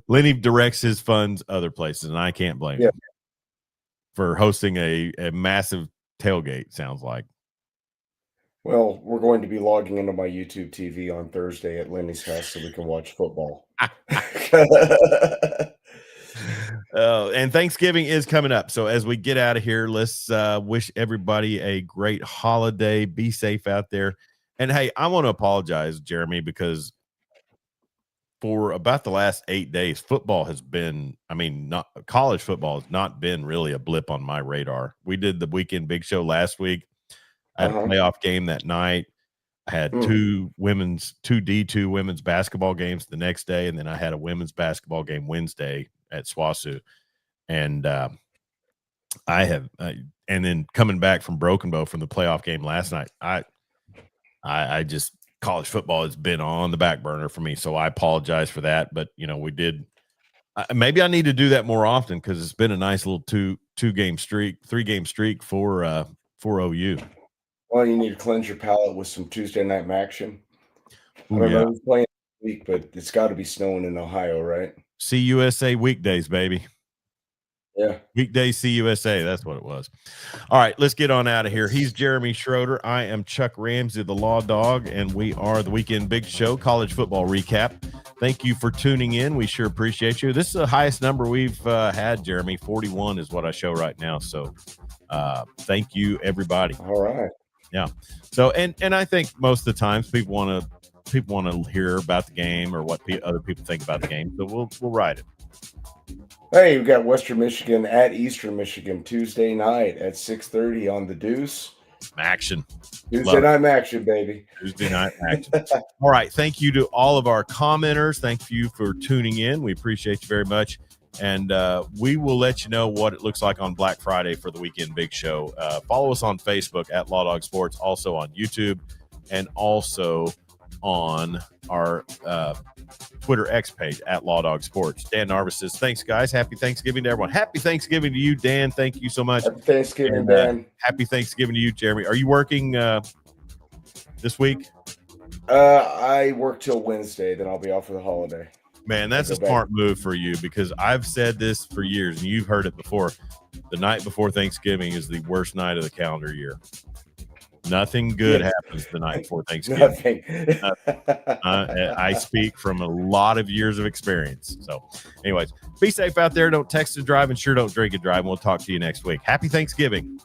Lenny directs his funds other places, and I can't blame him for hosting a massive tailgate, sounds like. Well, we're going to be logging into my YouTube TV on Thursday at Lenny's house so we can watch football. And Thanksgiving is coming up. So as we get out of here, let's wish everybody a great holiday. Be safe out there. And hey, I want to apologize, Jeremy, because for about the last 8 days, football has been, not college football has not been really a blip on my radar. We did the weekend big show last week. I had a playoff game that night. I had two D2 women's basketball games the next day, and then I had a women's basketball game Wednesday at SWASU. And and then coming back from Broken Bow from the playoff game last night, I just college football has been on the back burner for me, so I apologize for that. But we did. Maybe I need to do that more often because it's been a nice little 3-game streak for OU. Well, you need to cleanse your palate with some Tuesday night action. I Ooh, don't yeah. know who's playing this week, but it's got to be snowing in Ohio, right? CUSA weekdays, baby. Yeah. Weekdays CUSA. That's what it was. All right, let's get on out of here. He's Jeremy Schroeder. I am Chuck Ramsey, the Law Dog, and we are the Weekend Big Show College Football Recap. Thank you for tuning in. We sure appreciate you. This is the highest number we've had, Jeremy. 41 is what I show right now. So thank you, everybody. All right. Yeah. So and I think most of the times people want to hear about the game or what other people think about the game. So we'll ride it. Hey, we got Western Michigan at Eastern Michigan Tuesday night at 6:30 on the Deuce. Action. Tuesday night action, baby. Tuesday night action. All right. Thank you to all of our commenters. Thank you for tuning in. We appreciate you very much. And we will let you know what it looks like on Black Friday for the Weekend Big Show. Follow us on Facebook at Law Dog Sports, also on YouTube, and also on our Twitter X page at Law Dog Sports. Dan Narvis says, thanks, guys. Happy Thanksgiving to everyone. Happy Thanksgiving to you, Dan. Thank you so much. Happy Thanksgiving, Dan. Happy Thanksgiving to you, Jeremy. Are you working this week? I work till Wednesday, then I'll be off for the holiday. Man, that's a smart move for you because I've said this for years, and you've heard it before. The night before Thanksgiving is the worst night of the calendar year. Nothing good happens the night before Thanksgiving. I speak from a lot of years of experience. So, anyways, be safe out there. Don't text and drive, and sure don't drink and drive. And we'll talk to you next week. Happy Thanksgiving.